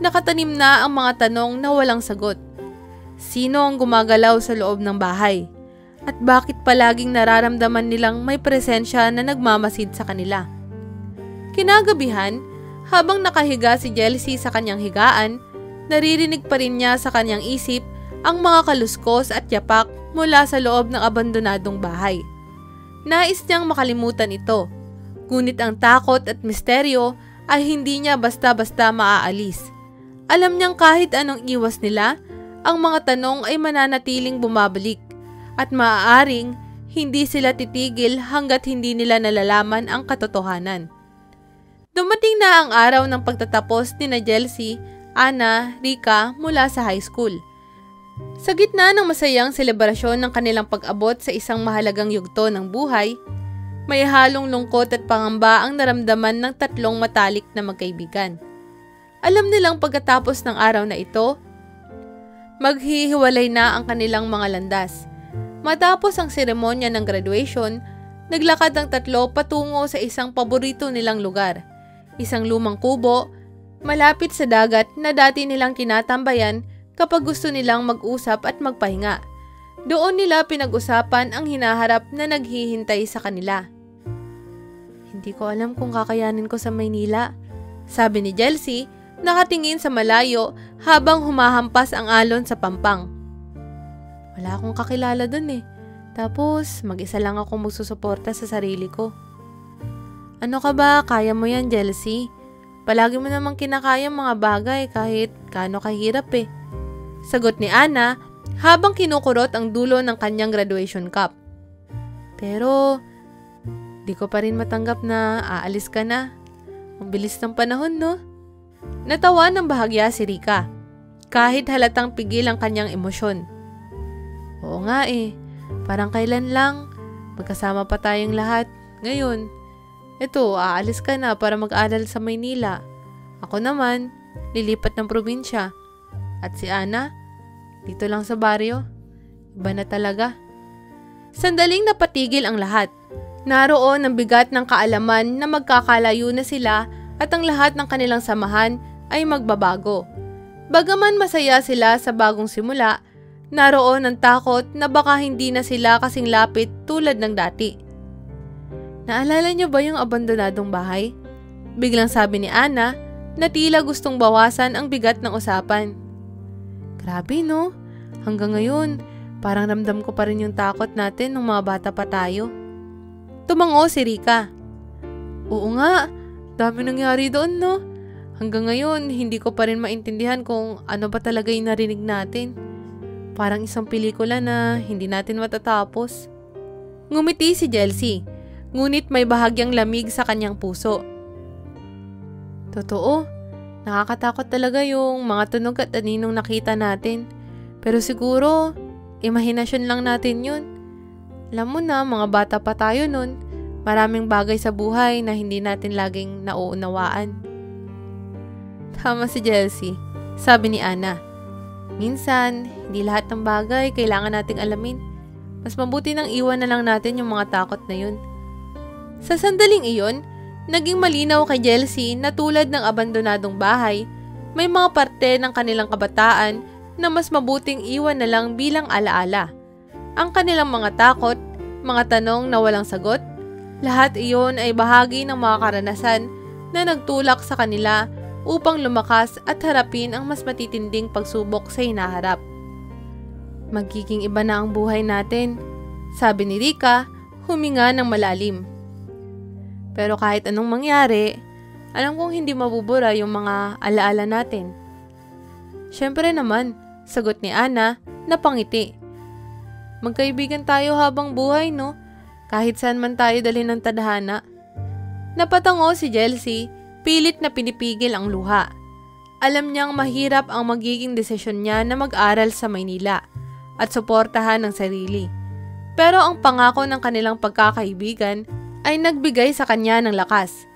nakatanim na ang mga tanong na walang sagot. Sino ang gumagalaw sa loob ng bahay? At bakit palaging nararamdaman nilang may presensya na nagmamasid sa kanila? Kinagabihan, habang nakahiga si Jelsie sa kanyang higaan, naririnig pa rin niya sa kanyang isip ang mga kaluskos at yapak mula sa loob ng abandonadong bahay. Nais niyang makalimutan ito, ngunit ang takot at misteryo ay hindi niya basta-basta maaalis. Alam niyang kahit anong iwas nila, ang mga tanong ay mananatiling bumabalik at maaaring hindi sila titigil hanggat hindi nila nalalaman ang katotohanan. Dumating na ang araw ng pagtatapos ni na Jelsie, Ana, Rika mula sa high school. Sa gitna ng masayang selebrasyon ng kanilang pag-abot sa isang mahalagang yugto ng buhay, may halong lungkot at pangamba ang naramdaman ng tatlong matalik na magkaibigan. Alam nilang pagkatapos ng araw na ito, maghihiwalay na ang kanilang mga landas. Matapos ang seremonya ng graduation, naglakad ang tatlo patungo sa isang paborito nilang lugar, isang lumang kubo, malapit sa dagat na dati nilang tinatambayan kapag gusto nilang mag-usap at magpahinga. Doon nila pinag-usapan ang hinaharap na naghihintay sa kanila. "Hindi ko alam kung kakayanin ko sa Maynila," sabi ni Jelsie, nakatingin sa malayo habang humahampas ang alon sa pampang. "Wala akong kakilala dun eh. Tapos mag-isa lang akong magsusuporta sa sarili ko." "Ano ka ba? Kaya mo yan, Jelsie. Palagi mo namang kinakaya mga bagay kahit gaano kahirap eh," sagot ni Ana habang kinukurot ang dulo ng kanyang graduation cup. "Pero di ko pa rin matanggap na aalis ka na. Ang bilis ng panahon, no?" Natawa ng bahagya si Rika, kahit halatang pigil ang kanyang emosyon. "Oo nga eh, parang kailan lang, magkasama pa tayong lahat. Ngayon, eto, aalis ka na para mag-aral sa Maynila. Ako naman, lilipat ng probinsya. At si Ana, dito lang sa baryo. Iba na talaga." Sandaling napatigil ang lahat. Naroon ang bigat ng kaalaman na magkakalayo na sila at ang lahat ng kanilang samahan ay magbabago. Bagaman masaya sila sa bagong simula, naroon ang takot na baka hindi na sila kasing lapit tulad ng dati. "Naalala niyo ba yung abandonadong bahay?" Biglang sabi ni Ana na tila gustong bawasan ang bigat ng usapan. "Grabe no, hanggang ngayon parang ramdam ko pa rin yung takot natin nung mga bata pa tayo." Tumango si Rika. "Oo nga, dami nangyari doon no. Hanggang ngayon hindi ko pa rin maintindihan kung ano ba talaga yung narinig natin. Parang isang pelikula na hindi natin matatapos." Ngumiti si Jelsie, ngunit may bahagyang lamig sa kanyang puso. "Totoo, nakakatakot talaga yung mga tunog at aninong nakita natin. Pero siguro, Imahinasyon lang natin yun. Alam mo na, mga bata pa tayo nun. Maraming bagay sa buhay na hindi natin laging nauunawaan. Tama si Chelsea, sabi ni Ana. Minsan, hindi lahat ng bagay kailangan nating alamin. Mas mabuti nang iwan na lang natin yung mga takot na yun. Sa sandaling iyon, naging malinaw kay Chelsea na tulad ng abandonadong bahay, may mga parte ng kanilang kabataan na mas mabuting iwan na lang bilang alaala. Ang kanilang mga takot, mga tanong na walang sagot, lahat iyon ay bahagi ng mga karanasan na nagtulak sa kanila upang lumakas at harapin ang mas matitinding pagsubok sa hinaharap. Magiging iba na ang buhay natin, sabi ni Rika, huminga ng malalim. Pero kahit anong mangyari, alam kong hindi mabubura yung mga alaala natin. Siyempre naman, sagot ni Ana na pangiti. Magkaibigan tayo habang buhay, no? Kahit saan man tayo dalhin ng tadhana. Napatango si Chelsea, pilit na pinipigil ang luha. Alam niyang mahirap ang magiging desisyon niya na mag-aral sa Maynila at suportahan ang sarili. Pero ang pangako ng kanilang pagkakaibigan ay nagbigay sa kanya ng lakas.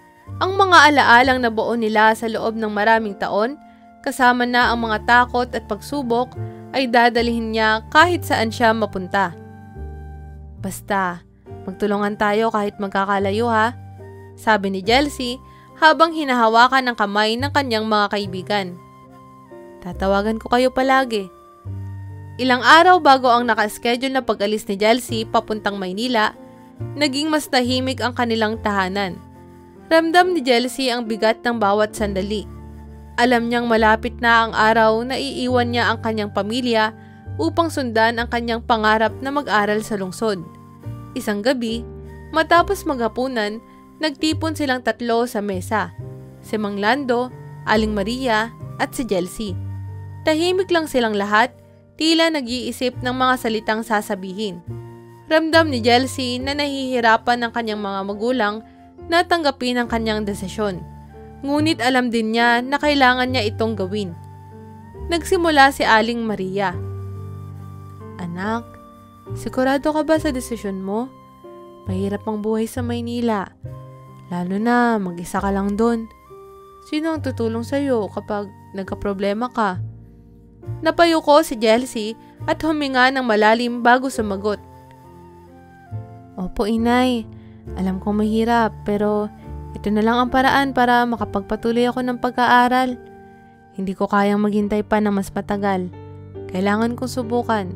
Ang mga alaalang nabuo nila sa loob ng maraming taon, kasama na ang mga takot at pagsubok, ay dadalhin niya kahit saan siya mapunta. Basta, magtulungan tayo kahit magkakalayo ha, sabi ni Chelsea habang hinahawakan ang kamay ng kanyang mga kaibigan. Tatawagan ko kayo palagi. Ilang araw bago ang nakaschedule na pag-alis ni Chelsea papuntang Maynila, naging mas tahimik ang kanilang tahanan. Ramdam ni Chelsea ang bigat ng bawat sandali. Alam niyang malapit na ang araw na iiwan niya ang kanyang pamilya upang sundan ang kanyang pangarap na mag-aral sa lungsod. Isang gabi, matapos maghapunan, nagtipon silang tatlo sa mesa. Si Mang Lando, Aling Maria, at si Chelsea. Tahimik lang silang lahat, tila nag-iisip ng mga salitang sasabihin. Ramdam ni Chelsea na nahihirapan ng kanyang mga magulang na tanggapin ang kanyang desisyon. Ngunit alam din niya na kailangan niya itong gawin. Nagsimula si Aling Maria. Anak, sigurado ka ba sa desisyon mo? Mahirap ang buhay sa Maynila. Lalo na mag-isa ka lang doon. Sino ang tutulong sa'yo kapag nagka-problema ka? Napayuko si Chelsea at huminga ng malalim bago sumagot. Opo, inay. Alam kong mahirap pero ito na lang ang paraan para makapagpatuloy ako ng pag-aaral. Hindi ko kayang maghintay pa ng mas matagal. Kailangan kong subukan.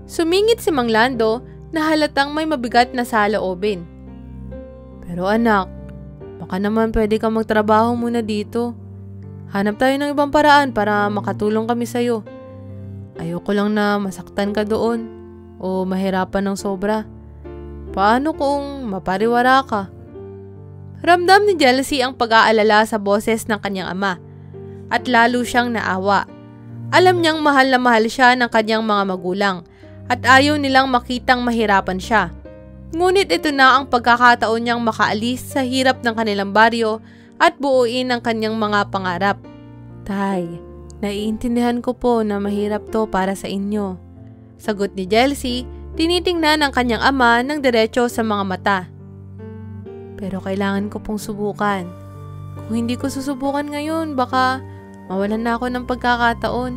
Sumingit si Mang Lando na halatang may mabigat na saloobin. Pero anak, baka naman pwede kang magtrabaho muna dito. Hanap tayo ng ibang paraan para makatulong kami sa'yo. Ayoko lang na masaktan ka doon o mahirapan ng sobra. Paano kung mapariwara ka? Ramdam ni Chelsea ang pag-aalala sa boses ng kanyang ama at lalo siyang naawa. Alam niyang mahal na mahal siya ng kanyang mga magulang at ayaw nilang makitang mahirapan siya. Ngunit ito na ang pagkakataon niyang makaalis sa hirap ng kanilang baryo at buuin ang kanyang mga pangarap. Tay, naiintindihan ko po na mahirap to para sa inyo. Sagot ni Chelsea, tinitingnan ng kanyang ama ng diretso sa mga mata. Pero kailangan ko pong subukan. Kung hindi ko susubukan ngayon, baka mawalan na ako ng pagkakataon.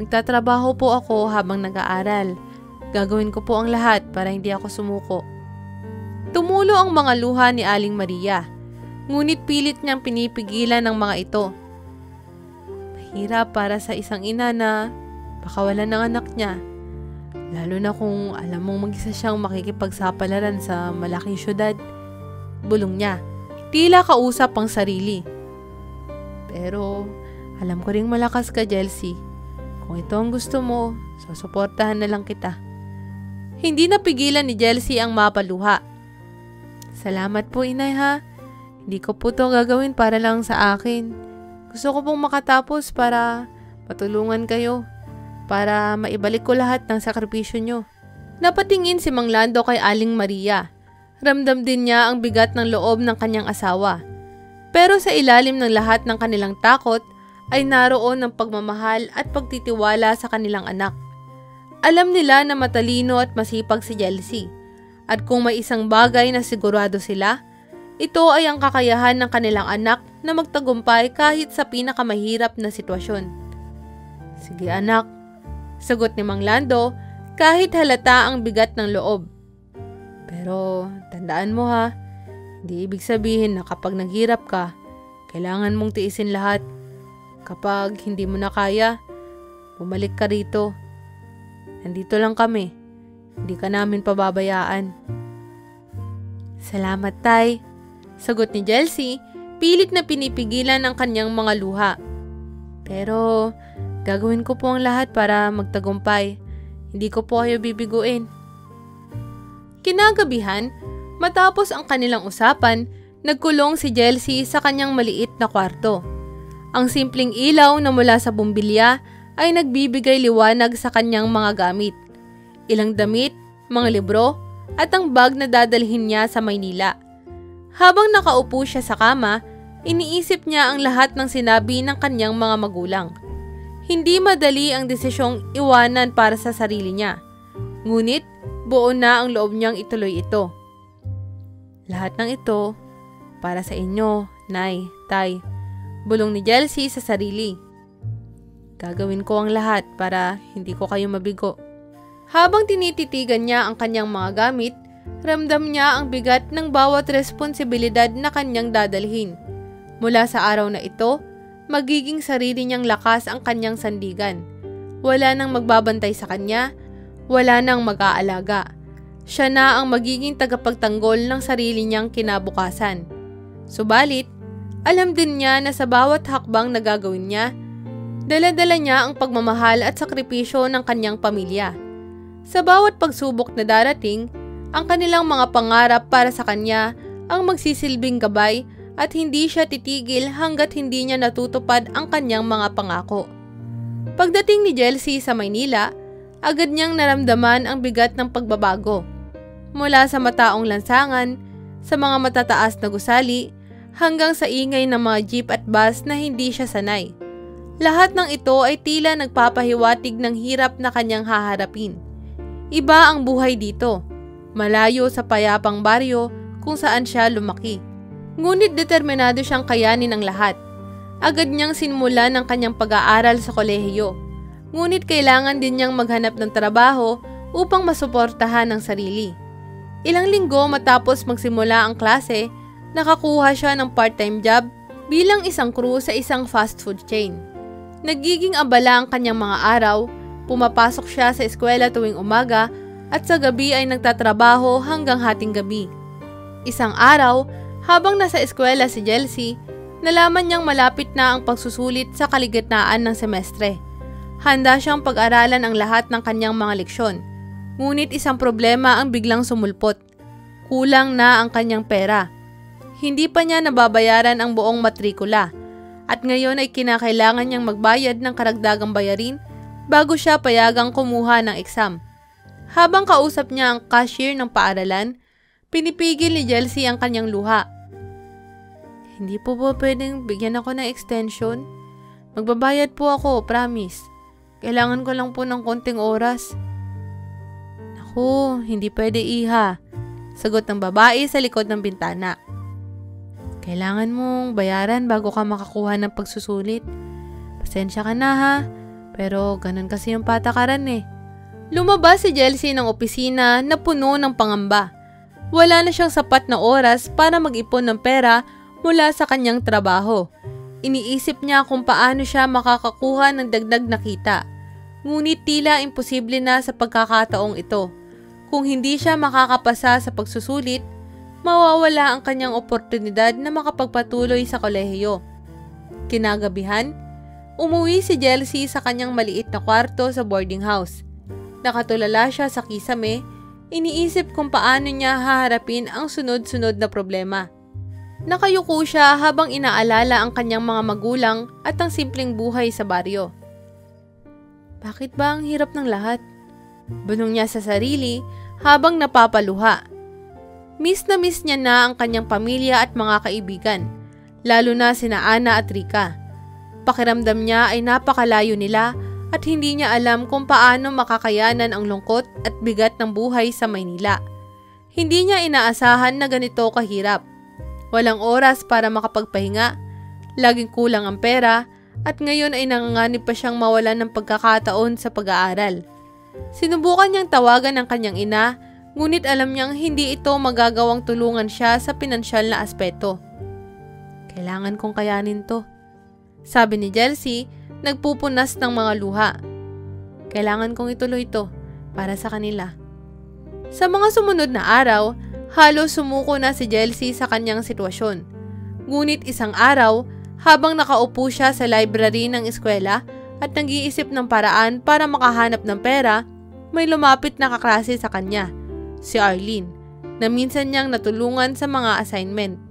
Magtatrabaho po ako habang nag-aaral. Gagawin ko po ang lahat para hindi ako sumuko. Tumulo ang mga luha ni Aling Maria, ngunit pilit niyang pinipigilan ng mga ito. Mahirap para sa isang ina na pakawalan ng anak niya, lalo na kung alam mong mag-isa siyang makikipagsapalaran sa malaking syudad. Bulong niya, tila kausap ang sarili. Pero alam ko ring malakas ka, Chelsea. Kung ito ang gusto mo, susuportahan na lang kita. Hindi napigilan ni Chelsea ang mapaluha. Salamat po, inay ha. Hindi ko po ito gagawin para lang sa akin. Gusto ko pong makatapos para matulungan kayo. Para maibalik ko lahat ng sakripisyo nyo. Napatingin si Mang Lando kay Aling Maria. Ramdam din niya ang bigat ng loob ng kanyang asawa. Pero sa ilalim ng lahat ng kanilang takot, ay naroon ang pagmamahal at pagtitiwala sa kanilang anak. Alam nila na matalino at masipag si Chelsea. At kung may isang bagay na sigurado sila, ito ay ang kakayahan ng kanilang anak na magtagumpay kahit sa pinakamahirap na sitwasyon. Sige anak, sagot ni Mang Lando kahit halata ang bigat ng loob. Pero tandaan mo ha, hindi ibig sabihin na kapag naghirap ka, kailangan mong tiisin lahat. Kapag hindi mo na kaya, bumalik ka rito. Nandito lang kami. Hindi ka namin pababayaan. Salamat, Tay. Sagot ni Chelsea, pilit na pinipigilan ang kanyang mga luha. Pero gagawin ko po ang lahat para magtagumpay. Hindi ko po kayo bibiguin. Kinagabihan, matapos ang kanilang usapan, nagkulong si Chelsea sa kanyang maliit na kwarto. Ang simpleng ilaw na mula sa bumbilya ay nagbibigay liwanag sa kanyang mga gamit. Ilang damit, mga libro, at ang bag na dadalhin niya sa Maynila. Habang nakaupo siya sa kama, iniisip niya ang lahat ng sinabi ng kanyang mga magulang. Hindi madali ang desisyong iwanan para sa sarili niya. Ngunit, buo na ang loob niyang ituloy ito. Lahat ng ito, para sa inyo, Nay, Tay. Bulong ni Chelsea sa sarili. Gagawin ko ang lahat para hindi ko kayo mabigo. Habang tinititigan niya ang kanyang mga gamit, ramdam niya ang bigat ng bawat responsibilidad na kanyang dadalhin. Mula sa araw na ito, magiging sarili niyang lakas ang kanyang sandigan. Wala nang magbabantay sa kanya, wala nang mag-aalaga. Siya na ang magiging tagapagtanggol ng sarili niyang kinabukasan. Subalit, alam din niya na sa bawat hakbang na gagawin niya, dala-dala niya ang pagmamahal at sakripisyo ng kanyang pamilya. Sa bawat pagsubok na darating, ang kanilang mga pangarap para sa kanya ang magsisilbing gabay at hindi siya titigil hanggat hindi niya natutupad ang kanyang mga pangako. Pagdating ni Chelsea sa Maynila, agad niyang naramdaman ang bigat ng pagbabago. Mula sa mataong lansangan, sa mga matataas na gusali, hanggang sa ingay ng mga jeep at bus na hindi siya sanay. Lahat ng ito ay tila nagpapahiwatig ng hirap na kanyang haharapin. Iba ang buhay dito, malayo sa payapang baryo kung saan siya lumaki. Ngunit determinado siyang kayanin ang lahat. Agad niyang sinmulan ang kanyang pag-aaral sa kolehiyo. Ngunit kailangan din niyang maghanap ng trabaho upang masuportahan ang sarili. Ilang linggo matapos magsimula ang klase, nakakuha siya ng part-time job bilang isang crew sa isang fast food chain. Nagiging abala ang kanyang mga araw, pumapasok siya sa eskwela tuwing umaga at sa gabi ay nagtatrabaho hanggang hating gabi. Isang araw, habang nasa eskwela si Chelsea, nalaman niyang malapit na ang pagsusulit sa kaligitnaan ng semestre. Handa siyang pag-aralan ang lahat ng kanyang mga leksyon. Ngunit isang problema ang biglang sumulpot. Kulang na ang kanyang pera. Hindi pa niya nababayaran ang buong matrikula at ngayon ay kinakailangan niyang magbayad ng karagdagang bayarin bago siya payagang kumuha ng exam. Habang kausap niya ang cashier ng paaralan, pinipigil ni Chelsea ang kanyang luha. Hindi po pwedeng bigyan ako ng extension? Magbabayad po ako, promise. Kailangan ko lang po ng konting oras. Naku, hindi pwede iha. Sagot ng babae sa likod ng bintana. Kailangan mong bayaran bago ka makakuha ng pagsusulit. Pasensya ka na ha, pero ganun kasi yung patakaran eh. Lumabas si Chelsea ng opisina na puno ng pangamba. Wala na siyang sapat na oras para mag-ipon ng pera mula sa kanyang trabaho. Iniisip niya kung paano siya makakakuha ng dagdag na kita. Ngunit tila imposible na sa pagkakataong ito. Kung hindi siya makakapasa sa pagsusulit, mawawala ang kanyang oportunidad na makapagpatuloy sa kolehiyo. Kinagabihan, umuwi si Chelsea sa kanyang maliit na kwarto sa boarding house. Nakatulala siya sa kisame, iniisip kung paano niya haharapin ang sunod-sunod na problema. Nakayuko siya habang inaalala ang kanyang mga magulang at ang simpleng buhay sa baryo. Bakit ba ang hirap ng lahat? Bunong niya sa sarili habang napapaluha. Miss na miss niya na ang kanyang pamilya at mga kaibigan, lalo na sina Ana at Rika. Pakiramdam niya ay napakalayo nila at hindi niya alam kung paano makakayanan ang lungkot at bigat ng buhay sa Maynila. Hindi niya inaasahan na ganito kahirap. Walang oras para makapagpahinga, laging kulang ang pera, at ngayon ay nanganganib pa siyang mawalan ng pagkakataon sa pag-aaral. Sinubukan niyang tawagan ang kanyang ina, ngunit alam niyang hindi ito magagawang tulungan siya sa pinansyal na aspeto. Kailangan kong kayanin to, sabi ni Jelsie, nagpupunas ng mga luha. Kailangan kong ituloy ito para sa kanila. Sa mga sumunod na araw, halos sumuko na si Jelsie sa kanyang sitwasyon. Ngunit isang araw, habang nakaupo siya sa library ng eskwela at nag-iisip ng paraan para makahanap ng pera, may lumapit na kaklase sa kanya, si Arlene, na minsan niyang natulungan sa mga assignment.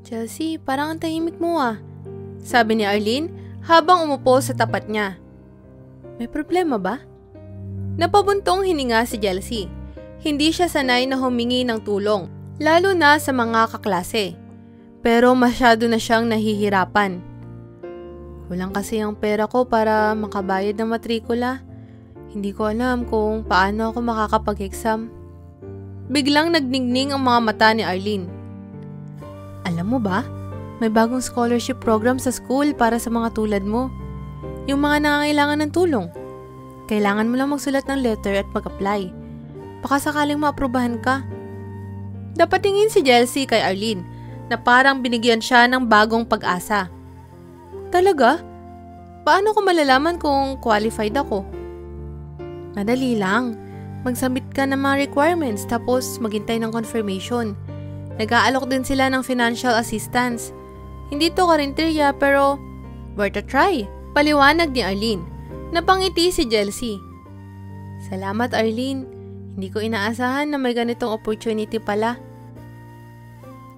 "Jelsie, parang ang tahimik mo ah," sabi ni Arlene habang umupo sa tapat niya. "May problema ba?" Napabuntong hininga si Jelsie. Hindi siya sanay na humingi ng tulong, lalo na sa mga kaklase. Pero masyado na siyang nahihirapan. "Kulang kasi ang pera ko para makabayad ng matrikula. Hindi ko alam kung paano ako makakapag-exam." Biglang nagningning ang mga mata ni Arlene. "Alam mo ba, may bagong scholarship program sa school para sa mga tulad mo. Yung mga nangangailangan ng tulong. Kailangan mo lang magsulat ng letter at mag-apply. Baka sakaling maaprubahan ka." Napatingin si Jelsie kay Arlene na parang binigyan siya ng bagong pag-asa. "Talaga? Paano ko malalaman kung qualified ako?" "Madali lang. Mag-submit ka ng mga requirements tapos maghintay ng confirmation. Nag-aalok din sila ng financial assistance. Hindi to karinderya pero worth a try," paliwanag ni Arlene. Napangiti si Jelsie. "Salamat Arlene. Hindi ko inaasahan na may ganitong opportunity pala.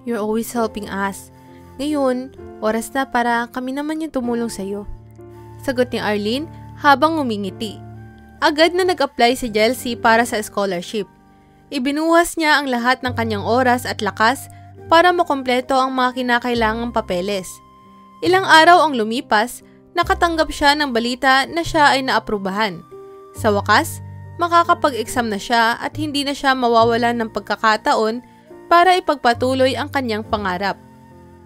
You're always helping us. Ngayon, oras na para kami naman yung tumulong sa'yo," sagot ni Arlene habang ngumingiti. Agad na nag-apply si Jelsie para sa scholarship. Ibinuhas niya ang lahat ng kanyang oras at lakas para makumpleto ang mga kinakailangang papeles. Ilang araw ang lumipas, nakatanggap siya ng balita na siya ay naaprubahan. Sa wakas, makakapag-exam na siya at hindi na siya mawawalan ng pagkakataon para ipagpatuloy ang kanyang pangarap.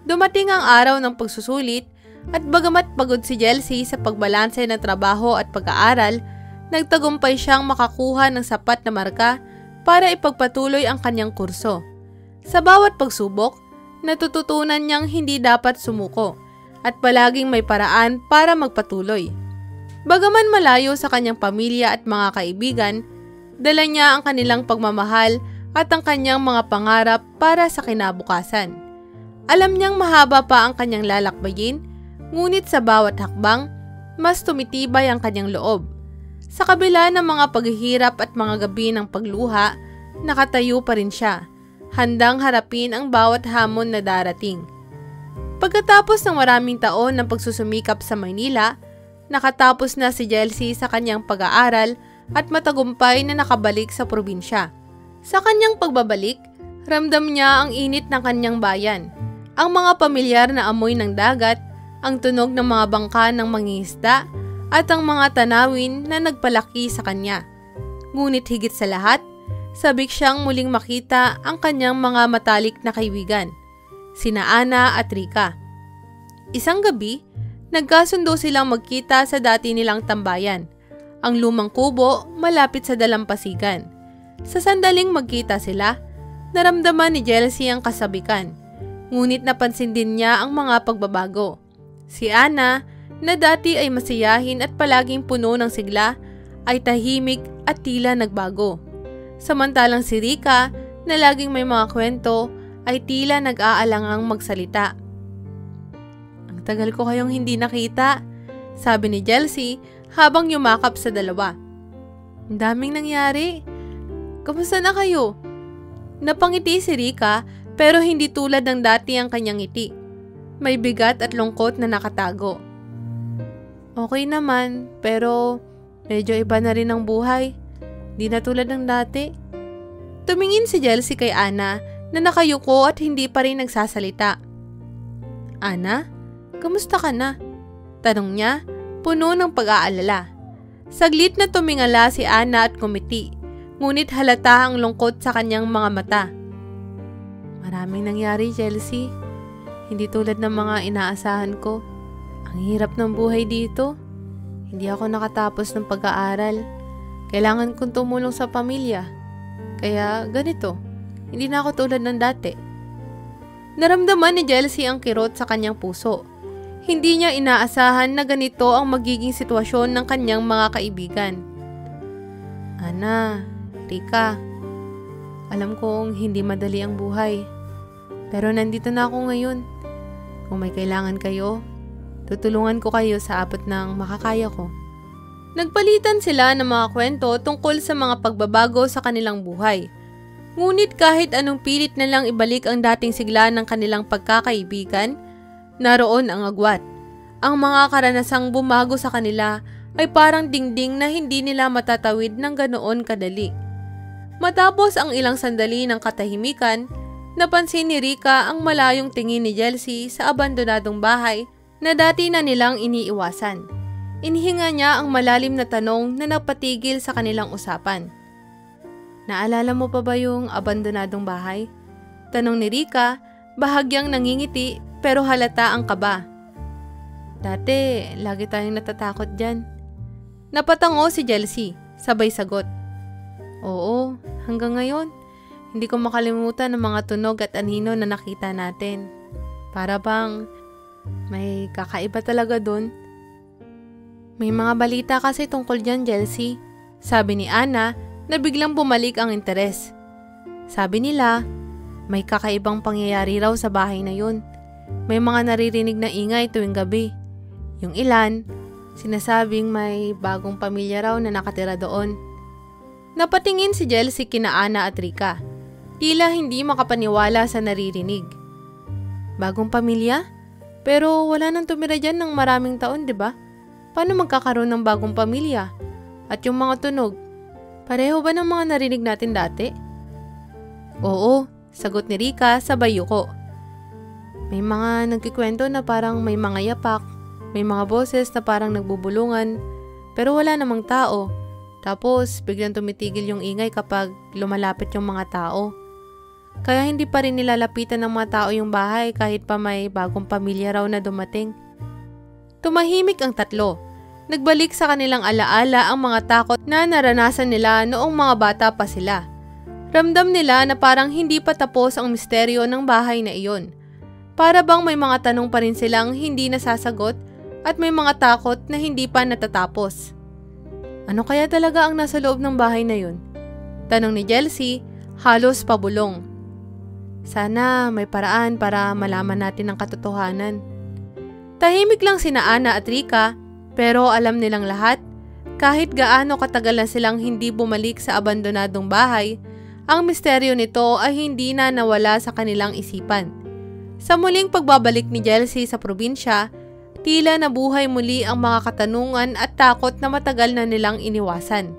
Dumating ang araw ng pagsusulit at bagamat pagod si Jelsie sa pagbalanse ng trabaho at pag-aaral, nagtagumpay siyang makakuha ng sapat na marka para ipagpatuloy ang kanyang kurso. Sa bawat pagsubok, natututunan niyang hindi dapat sumuko at palaging may paraan para magpatuloy. Bagaman malayo sa kanyang pamilya at mga kaibigan, dala niya ang kanilang pagmamahal at ang kanyang mga pangarap para sa kinabukasan. Alam niyang mahaba pa ang kanyang lalakbayin, ngunit sa bawat hakbang, mas tumitibay ang kanyang loob. Sa kabila ng mga paghihirap at mga gabi ng pagluha, nakatayo pa rin siya, handang harapin ang bawat hamon na darating. Pagkatapos ng maraming taon ng pagsusumikap sa Maynila, nakatapos na si Jelsie sa kanyang pag-aaral at matagumpay na nakabalik sa probinsya. Sa kanyang pagbabalik, ramdam niya ang init ng kanyang bayan, ang mga pamilyar na amoy ng dagat, ang tunog ng mga bangka ng mangingisda, at ang mga tanawin na nagpalaki sa kanya. Ngunit higit sa lahat, sabik siyang muling makita ang kanyang mga matalik na kaibigan, sina Ana at Rika. Isang gabi, nagkasundo silang magkita sa dati nilang tambayan, ang lumang kubo malapit sa dalampasigan. Sa sandaling magkita sila, naramdaman ni Jelsie ang kasabikan, ngunit napansin din niya ang mga pagbabago. Si Ana, na dati ay masiyahin at palaging puno ng sigla, ay tahimik at tila nagbago. Samantalang si Rika, na laging may mga kwento, ay tila nag-aalangang magsalita. "Ang tagal ko kayong hindi nakita," sabi ni Jelsie habang yumakap sa dalawa. "Ang daming nangyari. Kamusta na kayo?" Napangiti si Rika pero hindi tulad ng dati ang kanyang ngiti. May bigat at lungkot na nakatago. "Okay naman, pero medyo iba na rin ang buhay. Di na tulad ng dati." Tumingin si Jelsie kay Ana na nakayuko at hindi pa rin nagsasalita. "Ana, kamusta ka na?" tanong niya, puno ng pag-aalala. Saglit na tumingala si Ana at kumiti, ngunit halata ang lungkot sa kanyang mga mata. Maraming nangyari, Chelsea. Hindi tulad ng mga inaasahan ko. Ang hirap ng buhay dito. Hindi ako nakatapos ng pag-aaral. Kailangan kong tumulong sa pamilya. Kaya ganito, hindi na ako tulad ng dati. Naramdaman ni Chelsea ang kirot sa kanyang puso. Hindi niya inaasahan na ganito ang magiging sitwasyon ng kanyang mga kaibigan. Ana, Rika, alam kong hindi madali ang buhay. Pero nandito na ako ngayon. Kung may kailangan kayo, tutulungan ko kayo sa abot ng makakaya ko. Nagpalitan sila ng mga kwento tungkol sa mga pagbabago sa kanilang buhay. Ngunit kahit anong pilit na lang ibalik ang dating sigla ng kanilang pagkakaibigan, naroon ang agwat. Ang mga karanasang bumago sa kanila ay parang dingding na hindi nila matatawid ng ganoon kadali. Matapos ang ilang sandali ng katahimikan, napansin ni Rika ang malayong tingin ni Chelsea sa abandonadong bahay na dati na nilang iniiwasan. Inihinga niya ang malalim na tanong na napatigil sa kanilang usapan. Naalala mo pa ba yung abandonadong bahay? Tanong ni Rika, bahagyang nangingiti pero halata ang kaba. Dati, lagi tayong natatakot dyan. Napatango si Chelsea, sabay sagot. Oo, hanggang ngayon. Hindi ko makalimutan ang mga tunog at anino na nakita natin. Para bang may kakaiba talaga dun. May mga balita kasi tungkol dyan, Chelsea. Sabi ni Ana na biglang bumalik ang interes. Sabi nila, may kakaibang pangyayari raw sa bahay na yun. May mga naririnig na ingay tuwing gabi. Yung ilan, sinasabing may bagong pamilya raw na nakatira doon. Napatingin si Chelsea kina Ana at Rika. Tila hindi makapaniwala sa naririnig. Bagong pamilya? Pero wala nang tumira dyan ng maraming taon, di ba? Paano magkakaroon ng bagong pamilya? At yung mga tunog, pareho ba ng mga narinig natin dati? Oo, sagot ni Rika sabay yuko. May mga nagkikwento na parang may mga yapak, may mga boses na parang nagbubulungan, pero wala namang tao. Tapos biglang tumitigil yung ingay kapag lumalapit yung mga tao. Kaya hindi pa rin nilalapitan ng mga tao yung bahay kahit pa may bagong pamilya raw na dumating. Tumahimik ang tatlo. Nagbalik sa kanilang alaala ang mga takot na naranasan nila noong mga bata pa sila. Ramdam nila na parang hindi pa tapos ang misteryo ng bahay na iyon. Para bang may mga tanong pa rin silang hindi nasasagot at may mga takot na hindi pa natatapos. Ano kaya talaga ang nasa loob ng bahay na yun? Tanong ni Chelsea, halos pabulong. Sana may paraan para malaman natin ang katotohanan. Tahimik lang sina Ana at Rika, pero alam nilang lahat, kahit gaano katagal na silang hindi bumalik sa abandonadong bahay, ang misteryo nito ay hindi na nawala sa kanilang isipan. Sa muling pagbabalik ni Chelsea sa probinsya, tila nabuhay muli ang mga katanungan at takot na matagal na nilang iniwasan.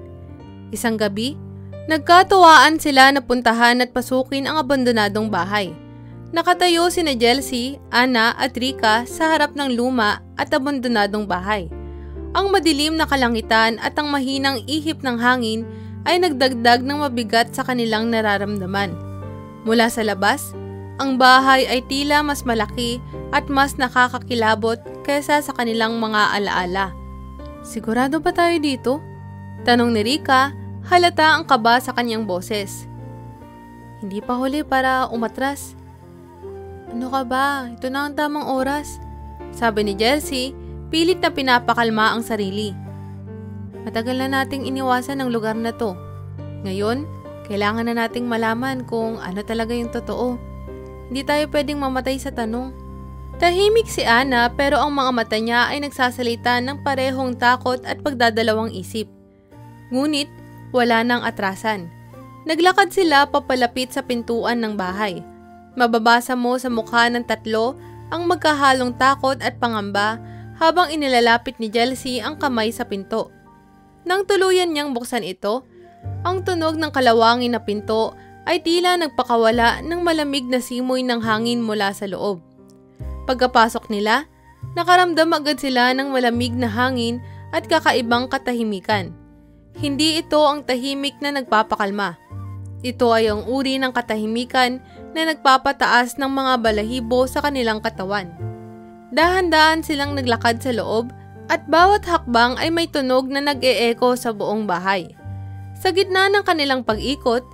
Isang gabi, nagkatuwaan sila na puntahan at pasukin ang abandonadong bahay. Nakatayo sina Chelsea, Ana at Rika sa harap ng luma at abandonadong bahay. Ang madilim na kalangitan at ang mahinang ihip ng hangin ay nagdagdag ng mabigat sa kanilang nararamdaman. Mula sa labas, ang bahay ay tila mas malaki at mas nakakakilabot kaysa sa kanilang mga alaala. Sigurado ba tayo dito? Tanong ni Rika, halata ang kaba sa kanyang boses. Hindi pa huli para umatras. Ano ka ba? Ito na ang tamang oras. Sabi ni Chelsea, pilit na pinapakalma ang sarili. Matagal na nating iniwasan ang lugar na to. Ngayon, kailangan na nating malaman kung ano talaga yung totoo. Hindi tayo pwedeng mamatay sa tanong. Tahimik si Ana pero ang mga mata niya ay nagsasalita ng parehong takot at pagdadalawang isip. Ngunit, wala nang atrasan. Naglakad sila papalapit sa pintuan ng bahay. Mababasa mo sa mukha ng tatlo ang magkahalong takot at pangamba habang inilalapit ni Chelsea ang kamay sa pinto. Nang tuluyan niyang buksan ito, ang tunog ng kalawangin na pinto ay tila nagpakawala ng malamig na simoy ng hangin mula sa loob. Pagkapasok nila, nakaramdam agad sila ng malamig na hangin at kakaibang katahimikan. Hindi ito ang tahimik na nagpapakalma. Ito ay ang uri ng katahimikan na nagpapataas ng mga balahibo sa kanilang katawan. Dahan-dahan silang naglakad sa loob at bawat hakbang ay may tunog na nag-e-echo sa buong bahay. Sa gitna ng kanilang pag-ikot,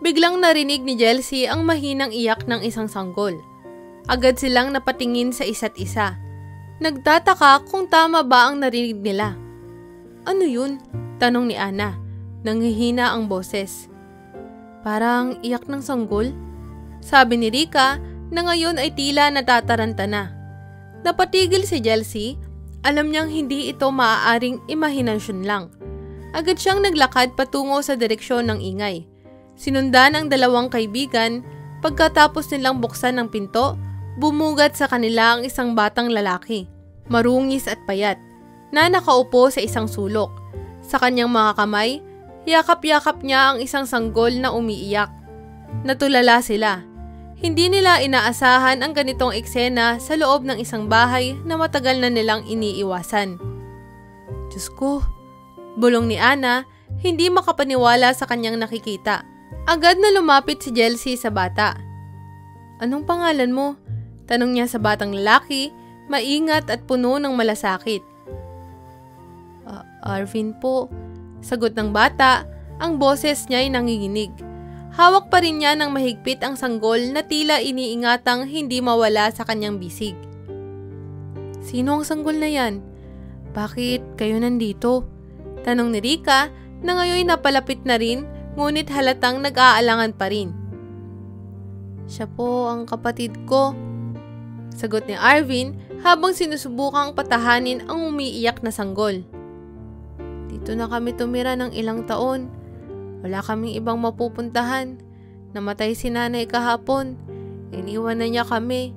biglang narinig ni Chelsea ang mahinang iyak ng isang sanggol. Agad silang napatingin sa isa't isa. Nagtataka kung tama ba ang narinig nila. "Ano yun?" tanong ni Ana. Nanghihina ang boses. "Parang iyak ng sanggol?" sabi ni Rika na ngayon ay tila natataranta na. Napatigil si Chelsea. Alam niyang hindi ito maaaring imahinasyon lang. Agad siyang naglakad patungo sa direksyon ng ingay. Sinundan ang dalawang kaibigan. Pagkatapos nilang buksan ang pinto, bumugat sa kanila ang isang batang lalaki, marungis at payat, na nakaupo sa isang sulok. Sa kanyang mga kamay, yakap-yakap niya ang isang sanggol na umiiyak. Natulala sila. Hindi nila inaasahan ang ganitong eksena sa loob ng isang bahay na matagal na nilang iniiwasan. "Diyos ko," bulong ni Ana, hindi makapaniwala sa kanyang nakikita. Agad na lumapit si Chelsea sa bata. "Anong pangalan mo?" tanong niya sa batang lalaki, maingat at puno ng malasakit. "Arvin po," sagot ng bata, ang boses niya ay nanginginig. Hawak pa rin niya ng mahigpit ang sanggol na tila iniingatang hindi mawala sa kanyang bisig. "Sino ang sanggol na yan? Bakit kayo nandito?" tanong ni Rika na ngayon napalapit na rin, ngunit halatang nag-aalangan pa rin. "Siya po ang kapatid ko," sagot ni Arvin habang sinusubukang patahanin ang umiiyak na sanggol. "Dito na kami tumira ng ilang taon. Wala kaming ibang mapupuntahan. Namatay si nanay kahapon. Iniwan na niya kami."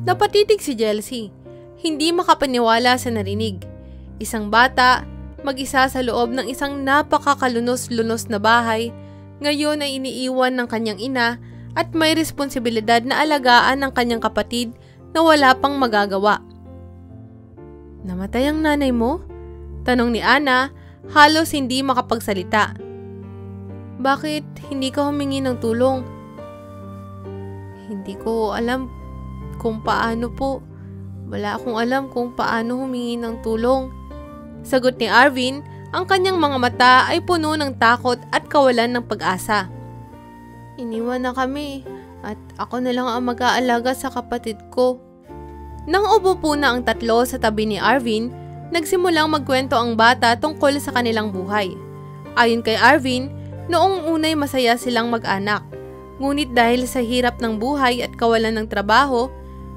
Napatitig si Chelsea. Hindi makapaniwala sa narinig. Isang bata, mag-isa sa loob ng isang napakakalunos-lunos na bahay, ngayon ay iniiwan ng kanyang ina at may responsibilidad na alagaan ng kanyang kapatid na wala pang magagawa. "Namatay ang nanay mo?" tanong ni Ana, halos hindi makapagsalita. "Bakit hindi ka humingi ng tulong?" "Hindi ko alam kung paano po. Wala akong alam kung paano humingi ng tulong," sagot ni Arvin. Ang kanyang mga mata ay puno ng takot at kawalan ng pag-asa. "Iniwan na kami at ako na lang ang mag-aalaga sa kapatid ko." Nang umupo na ang tatlo sa tabi ni Arvin, nagsimulang magkwento ang bata tungkol sa kanilang buhay. Ayon kay Arvin, noong unay masaya silang mag-anak. Ngunit dahil sa hirap ng buhay at kawalan ng trabaho,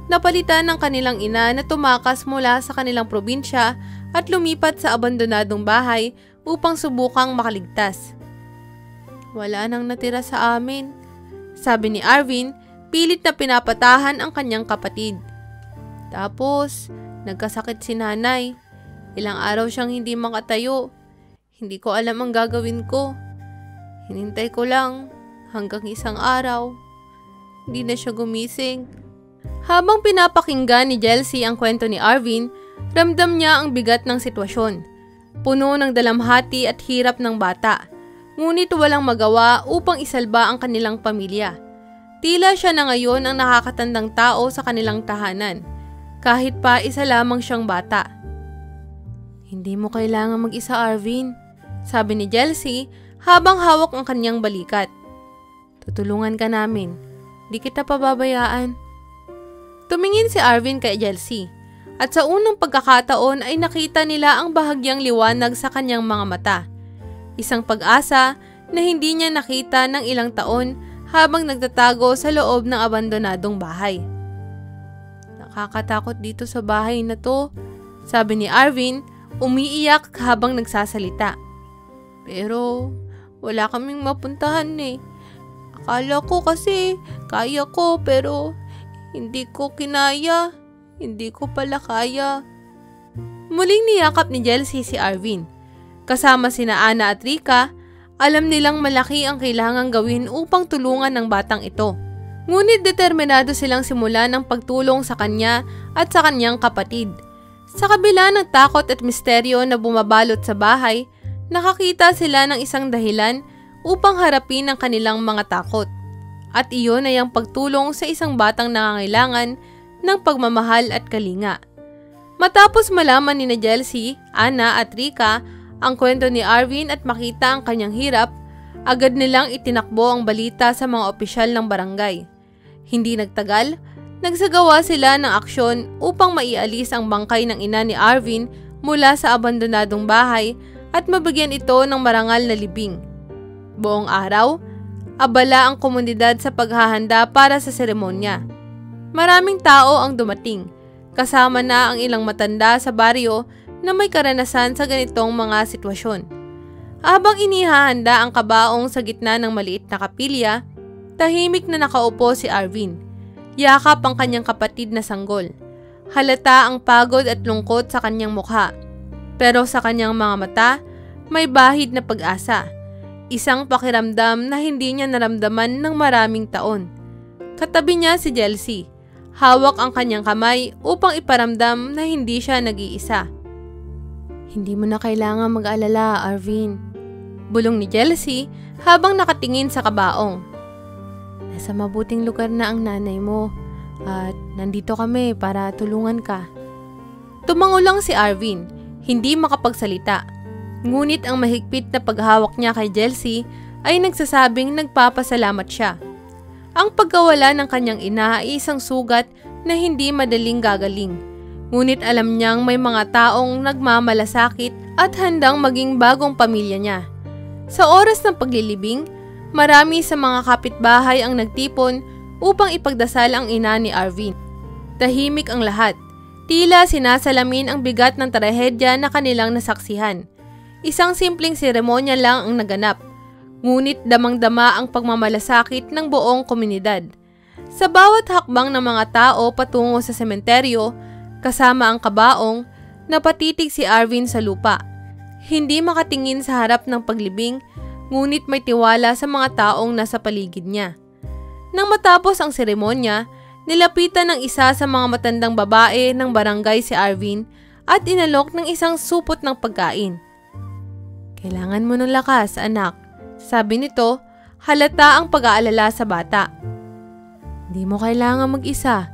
napalitan ng kanilang ina na tumakas mula sa kanilang probinsya at lumipat sa abandonadong bahay upang subukang makaligtas. "Wala nang natira sa amin," sabi ni Arvin, pilit na pinapatahan ang kanyang kapatid. "Tapos, nagkasakit si nanay. Ilang araw siyang hindi makatayo. Hindi ko alam ang gagawin ko. Hinintay ko lang hanggang isang araw. Hindi na siya gumising." Habang pinapakinggan ni Chelsea ang kwento ni Arvin, ramdam niya ang bigat ng sitwasyon. Puno ng dalamhati at hirap ng bata. Ngunit walang magawa upang isalba ang kanilang pamilya. Tila siya na ngayon ang nakakatandang tao sa kanilang tahanan, kahit pa isa lamang siyang bata. "Hindi mo kailangan mag-isa, Arvin," sabi ni Chelsea habang hawak ang kanyang balikat. "Tutulungan ka namin. Di kita pababayaan." Tumingin si Arvin kay Chelsea, at sa unang pagkakataon ay nakita nila ang bahagyang liwanag sa kanyang mga mata. Isang pag-asa na hindi niya nakita ng ilang taon habang nagtatago sa loob ng abandonadong bahay. "Nakakatakot dito sa bahay na to," sabi ni Arvin, umiiyak habang nagsasalita. "Pero wala kaming mapuntahan eh. Akala ko kasi kaya ko pero hindi ko kinaya. Hindi ko pala kaya." Muling niyakap ni Chelsea si Arvin. Kasama sina Ana at Rika, alam nilang malaki ang kailangang gawin upang tulungan ng batang ito. Ngunit determinado silang simulan ang pagtulong sa kanya at sa kanyang kapatid. Sa kabila ng takot at misteryo na bumabalot sa bahay, nakakita sila ng isang dahilan upang harapin ang kanilang mga takot. At iyon ay ang pagtulong sa isang batang nangangailangan ng pagmamahal at kalinga. Matapos malaman ni Chelsea, Anna at Rika ang kwento ni Arvin at makita ang kanyang hirap, agad nilang itinakbo ang balita sa mga opisyal ng barangay. Hindi nagtagal, nagsagawa sila ng aksyon upang maialis ang bangkay ng ina ni Arvin mula sa abandonadong bahay at mabigyan ito ng marangal na libing. Buong araw, abala ang komunidad sa paghahanda para sa seremonya. Maraming tao ang dumating, kasama na ang ilang matanda sa baryo na may karanasan sa ganitong mga sitwasyon. Habang inihahanda ang kabaong sa gitna ng maliit na kapilya, tahimik na nakaupo si Arvin. Yakap ang kanyang kapatid na sanggol. Halata ang pagod at lungkot sa kanyang mukha. Pero sa kanyang mga mata, may bahid na pag-asa. Isang pakiramdam na hindi niya naramdaman ng maraming taon. Katabi niya si Chelsea. Hawak ang kanyang kamay upang iparamdam na hindi siya nag-iisa. Hindi mo na kailangan mag-alala, Arvin. Bulong ni Chelsea habang nakatingin sa kabaong. Nasa mabuting lugar na ang nanay mo at nandito kami para tulungan ka. Tumango lang si Arvin, hindi makapagsalita. Ngunit ang mahigpit na paghawak niya kay Chelsea ay nagsasabing nagpapasalamat siya. Ang pagkawala ng kanyang ina ay isang sugat na hindi madaling gagaling. Ngunit alam niyang may mga taong nagmamalasakit at handang maging bagong pamilya niya. Sa oras ng paglilibing, marami sa mga kapitbahay ang nagtipon upang ipagdasal ang ina ni Arvin. Tahimik ang lahat. Tila sinasalamin ang bigat ng trahedya na kanilang nasaksihan. Isang simpleng seremonya lang ang naganap. Ngunit damang-dama ang pagmamalasakit ng buong komunidad. Sa bawat hakbang ng mga tao patungo sa sementeryo, kasama ang kabaong, napatitig si Arvin sa lupa. Hindi makatingin sa harap ng paglibing, ngunit may tiwala sa mga taong nasa paligid niya. Nang matapos ang seremonya, nilapitan ng isa sa mga matandang babae ng barangay si Arvin at inalok ng isang supot ng pagkain. Kailangan mo ng lakas, anak. Sabi nito, halata ang pag-aalala sa bata. Hindi mo kailangan mag-isa.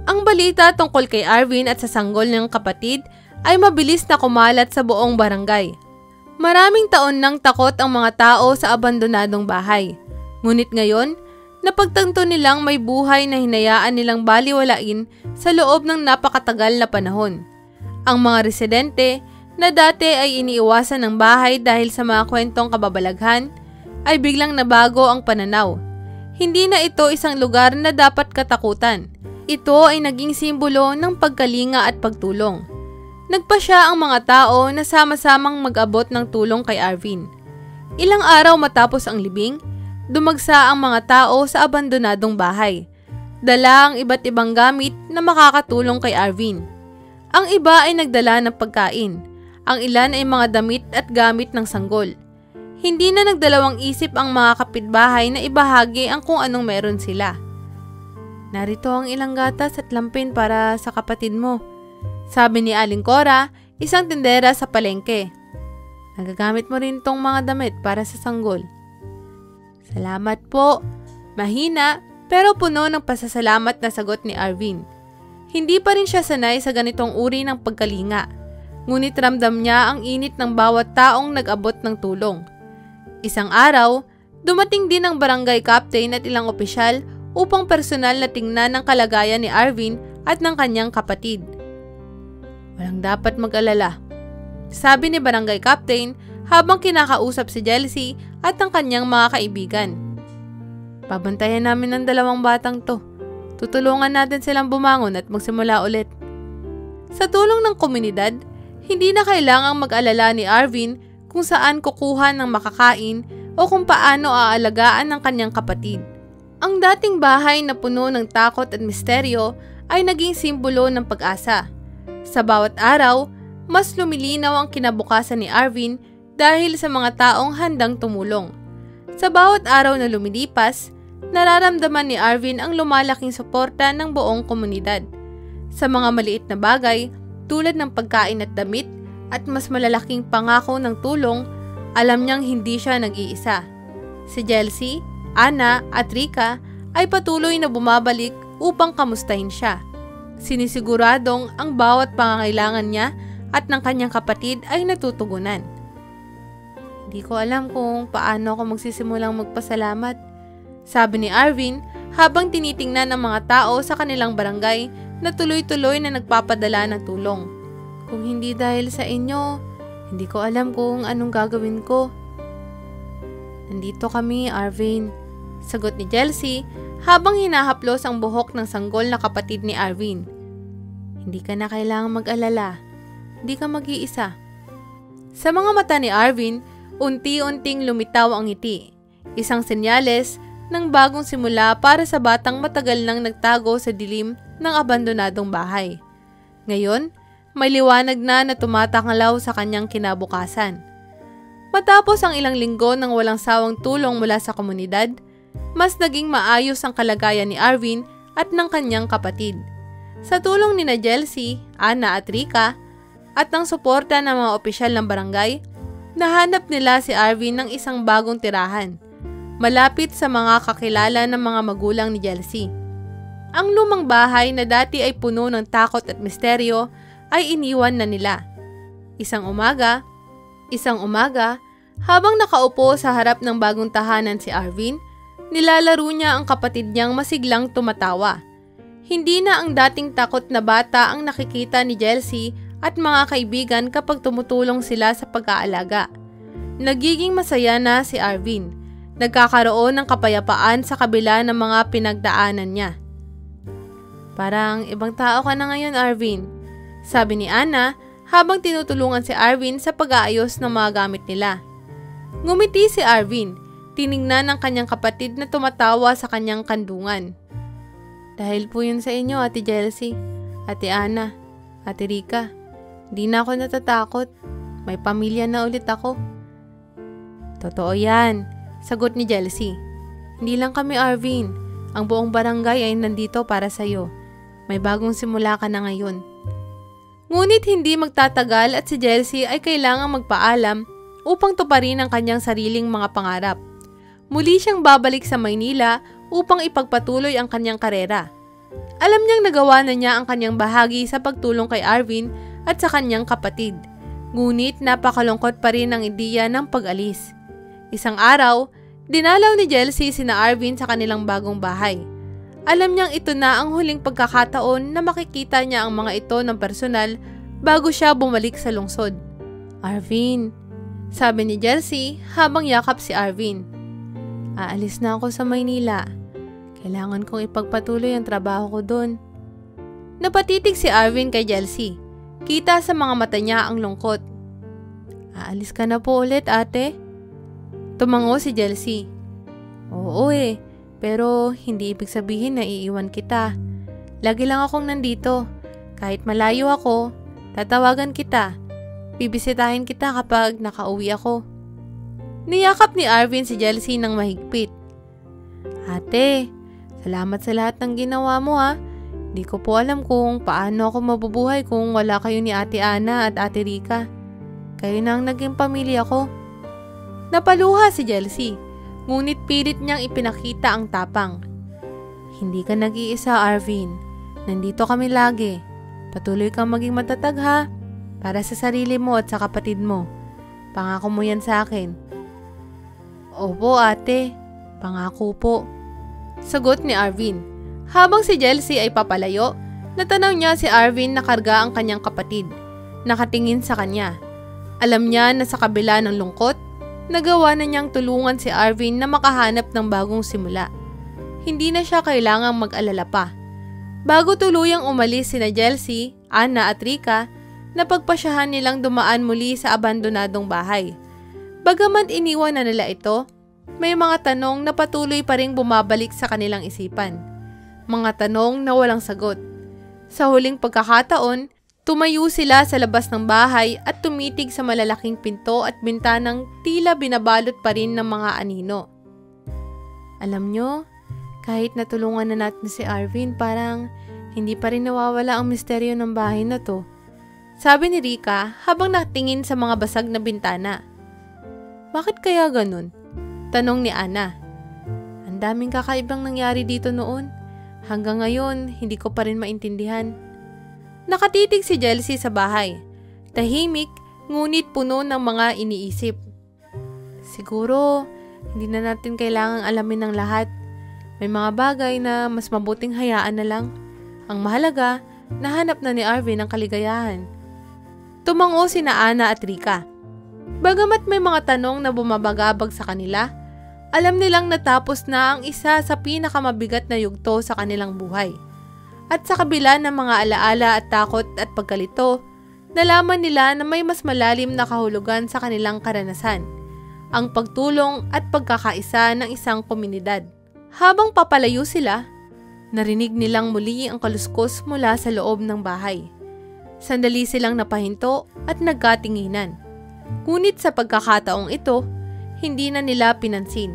Ang balita tungkol kay Arvin at sa sanggol ng kapatid ay mabilis na kumalat sa buong barangay. Maraming taon nang takot ang mga tao sa abandonadong bahay. Ngunit ngayon, napagtanto nilang may buhay na hinayaan nilang baliwalain sa loob ng napakatagal na panahon. Ang mga residente na dati ay iniiwasan ng bahay dahil sa mga kwentong kababalaghan, ay biglang nabago ang pananaw. Hindi na ito isang lugar na dapat katakutan. Ito ay naging simbolo ng pagkalinga at pagtulong. Nagpasya ang mga tao na sama-samang mag-abot ng tulong kay Arvin. Ilang araw matapos ang libing, dumagsa ang mga tao sa abandonadong bahay. Dala ang iba't ibang gamit na makakatulong kay Arvin. Ang iba ay nagdala ng pagkain. Ang ilan ay mga damit at gamit ng sanggol. Hindi na nagdalawang isip ang mga kapitbahay na ibahagi ang kung anong meron sila. Narito ang ilang gatas at lampin para sa kapatid mo, sabi ni Aling Cora, isang tindera sa palengke. Nagagamit mo rin tong mga damit para sa sanggol. Salamat po. Mahina pero puno ng pasasalamat na sagot ni Arvin. Hindi pa rin siya sanay sa ganitong uri ng pagkalinga. Ngunit ramdam niya ang init ng bawat taong nag-abot ng tulong. Isang araw, dumating din ang barangay captain at ilang opisyal upang personal na tingnan ang kalagayan ni Arvin at ng kanyang kapatid. Walang dapat mag-alala, sabi ni barangay captain habang kinakausap si Chelsea at ang kanyang mga kaibigan. Pabantayan namin ang dalawang batang to. Tutulungan natin silang bumangon at magsimula ulit. Sa tulong ng komunidad, hindi na kailangang mag-alala ni Arvin kung saan kukuha ng makakain o kung paano aalagaan ng kanyang kapatid. Ang dating bahay na puno ng takot at misteryo ay naging simbolo ng pag-asa. Sa bawat araw, mas lumilinaw ang kinabukasan ni Arvin dahil sa mga taong handang tumulong. Sa bawat araw na lumilipas, nararamdaman ni Arvin ang lumalaking suporta ng buong komunidad. Sa mga maliit na bagay, tulad ng pagkain at damit at mas malalaking pangako ng tulong, alam niyang hindi siya nag-iisa. Si Chelsea, Anna at Rika ay patuloy na bumabalik upang kamustahin siya. Sinisiguradong ang bawat pangangailangan niya at ng kanyang kapatid ay natutugunan. Hindi ko alam kung paano ako magsisimulang magpasalamat, sabi ni Arvin habang tinitingnan ang mga tao sa kanilang barangay na tuloy-tuloy na nagpapadala ng tulong. Kung hindi dahil sa inyo, hindi ko alam kung anong gagawin ko. Nandito kami, Arvin, sagot ni Chelsea habang hinahaplos ang buhok ng sanggol na kapatid ni Arvin. Hindi ka na kailangang mag-alala. Hindi ka mag-iisa. Sa mga mata ni Arvin, unti-unting lumitaw ang ngiti. Isang senyales ng bagong simula para sa batang matagal nang nagtago sa dilim ng abandonadong bahay. Ngayon, may liwanag na tumatangalaw sa kanyang kinabukasan. Matapos ang ilang linggo ng walang sawang tulong mula sa komunidad, mas naging maayos ang kalagayan ni Arvin at ng kanyang kapatid. Sa tulong ni Chelsea, Anna at Rika, at ng suporta ng mga opisyal ng barangay, nahanap nila si Arvin ng isang bagong tirahan, malapit sa mga kakilala ng mga magulang ni Chelsea. Ang lumang bahay na dati ay puno ng takot at misteryo ay iniwan na nila. Isang umaga, habang nakaupo sa harap ng bagong tahanan si Arvin, nilalaro niya ang kapatid niyang masiglang tumatawa. Hindi na ang dating takot na bata ang nakikita ni Chelsea at mga kaibigan kapag tumutulong sila sa pag-aalaga. Nagiging masaya na si Arvin. Nagkakaroon ng kapayapaan sa kabila ng mga pinagdaanan niya. Parang ibang tao ka na ngayon, Arvin, sabi ni Anna habang tinutulungan si Arvin sa pag-aayos ng mga gamit nila. Ngumiti si Arvin, tiningnan ng kanyang kapatid na tumatawa sa kanyang kandungan. Dahil po yun sa inyo, Ate Chelsea, Ate Anna, Ate Rika. Di na ako natatakot. May pamilya na ulit ako. Totoo yan, sagot ni Chelsea. Hindi lang kami, Arvin. Ang buong barangay ay nandito para sa'yo. May bagong simula ka na ngayon. Ngunit hindi magtatagal at si Chelsea ay kailangang magpaalam upang tuparin ang kanyang sariling mga pangarap. Muli siyang babalik sa Maynila upang ipagpatuloy ang kanyang karera. Alam niyang nagawa na niya ang kanyang bahagi sa pagtulong kay Arvin at sa kanyang kapatid. Ngunit napakalungkot pa rin ang ideya ng pag-alis. Isang araw, dinalaw ni Chelsea sina Arvin sa kanilang bagong bahay. Alam niyang ito na ang huling pagkakataon na makikita niya ang mga ito ng personal bago siya bumalik sa lungsod. Arvin, sabi ni Chelsea habang yakap si Arvin. Aalis na ako sa Maynila. Kailangan kong ipagpatuloy ang trabaho ko doon. Napatitig si Arvin kay Chelsea. Kita sa mga mata niya ang lungkot. Aalis ka na po ulit, ate? Tumango si Chelsea. Oo pero hindi ibig sabihin na iiwan kita. Lagi lang akong nandito. Kahit malayo ako, tatawagan kita. Bibisitahin kita kapag nakauwi ako. Niyakap ni Arvin si Chelsea ng mahigpit. Ate, salamat sa lahat ng ginawa mo ha. Di ko po alam kung paano ako mabubuhay kung wala kayo ni Ate Anna at Ate Rika. Kayo na ang naging pamilya ko. Napaluha si Chelsea, ngunit pilit niyang ipinakita ang tapang. Hindi ka nag-iisa, Arvin. Nandito kami lagi. Patuloy kang maging matatag ha. Para sa sarili mo at sa kapatid mo. Pangako mo yan sa akin. Opo, ate. Pangako po. Sagot ni Arvin. Habang si Chelsea ay papalayo, natanaw niya si Arvin na karga ang kanyang kapatid. Nakatingin sa kanya. Alam niya na sa kabila ng lungkot, nagawa na niyang tulungan si Arvin na makahanap ng bagong simula. Hindi na siya kailangang mag-alala pa. Bago tuluyang umalis sina Chelsea, Anna at Rika, napagpasyahan nilang dumaan muli sa abandonadong bahay. Bagaman iniwan na nila ito, may mga tanong na patuloy pa ring bumabalik sa kanilang isipan. Mga tanong na walang sagot. Sa huling pagkakataon, tumayo sila sa labas ng bahay at tumitig sa malalaking pinto at bintanang tila binabalot pa rin ng mga anino. Alam nyo, kahit natulungan na natin si Arvin, parang hindi pa rin nawawala ang misteryo ng bahay na to. Sabi ni Rika habang natingin sa mga basag na bintana. Bakit kaya ganun? Tanong ni Ana. Ang daming kakaibang nangyari dito noon. Hanggang ngayon, hindi ko pa rin maintindihan. Nakatitig si Jelsie sa bahay. Tahimik, ngunit puno ng mga iniisip. Siguro, hindi na natin kailangang alamin ng lahat. May mga bagay na mas mabuting hayaan na lang. Ang mahalaga, nahanap na ni Arvin ang kaligayahan. Tumango sina Ana at Rika. Bagamat may mga tanong na bumabagabag sa kanila, alam nilang natapos na ang isa sa pinakamabigat na yugto sa kanilang buhay. At sa kabila ng mga alaala at takot at pagkalito, nalaman nila na may mas malalim na kahulugan sa kanilang karanasan, ang pagtulong at pagkakaisa ng isang komunidad. Habang papalayo sila, narinig nilang muli ang kaluskos mula sa loob ng bahay. Sandali silang napahinto at nagkatinginan. Ngunit sa pagkakataong ito, hindi na nila pinansin.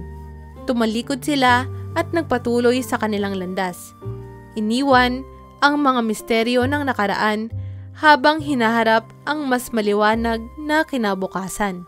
Tumalikod sila at nagpatuloy sa kanilang landas. Iniwan ang mga misteryo ng nakaraan habang hinaharap ang mas maliwanag na kinabukasan.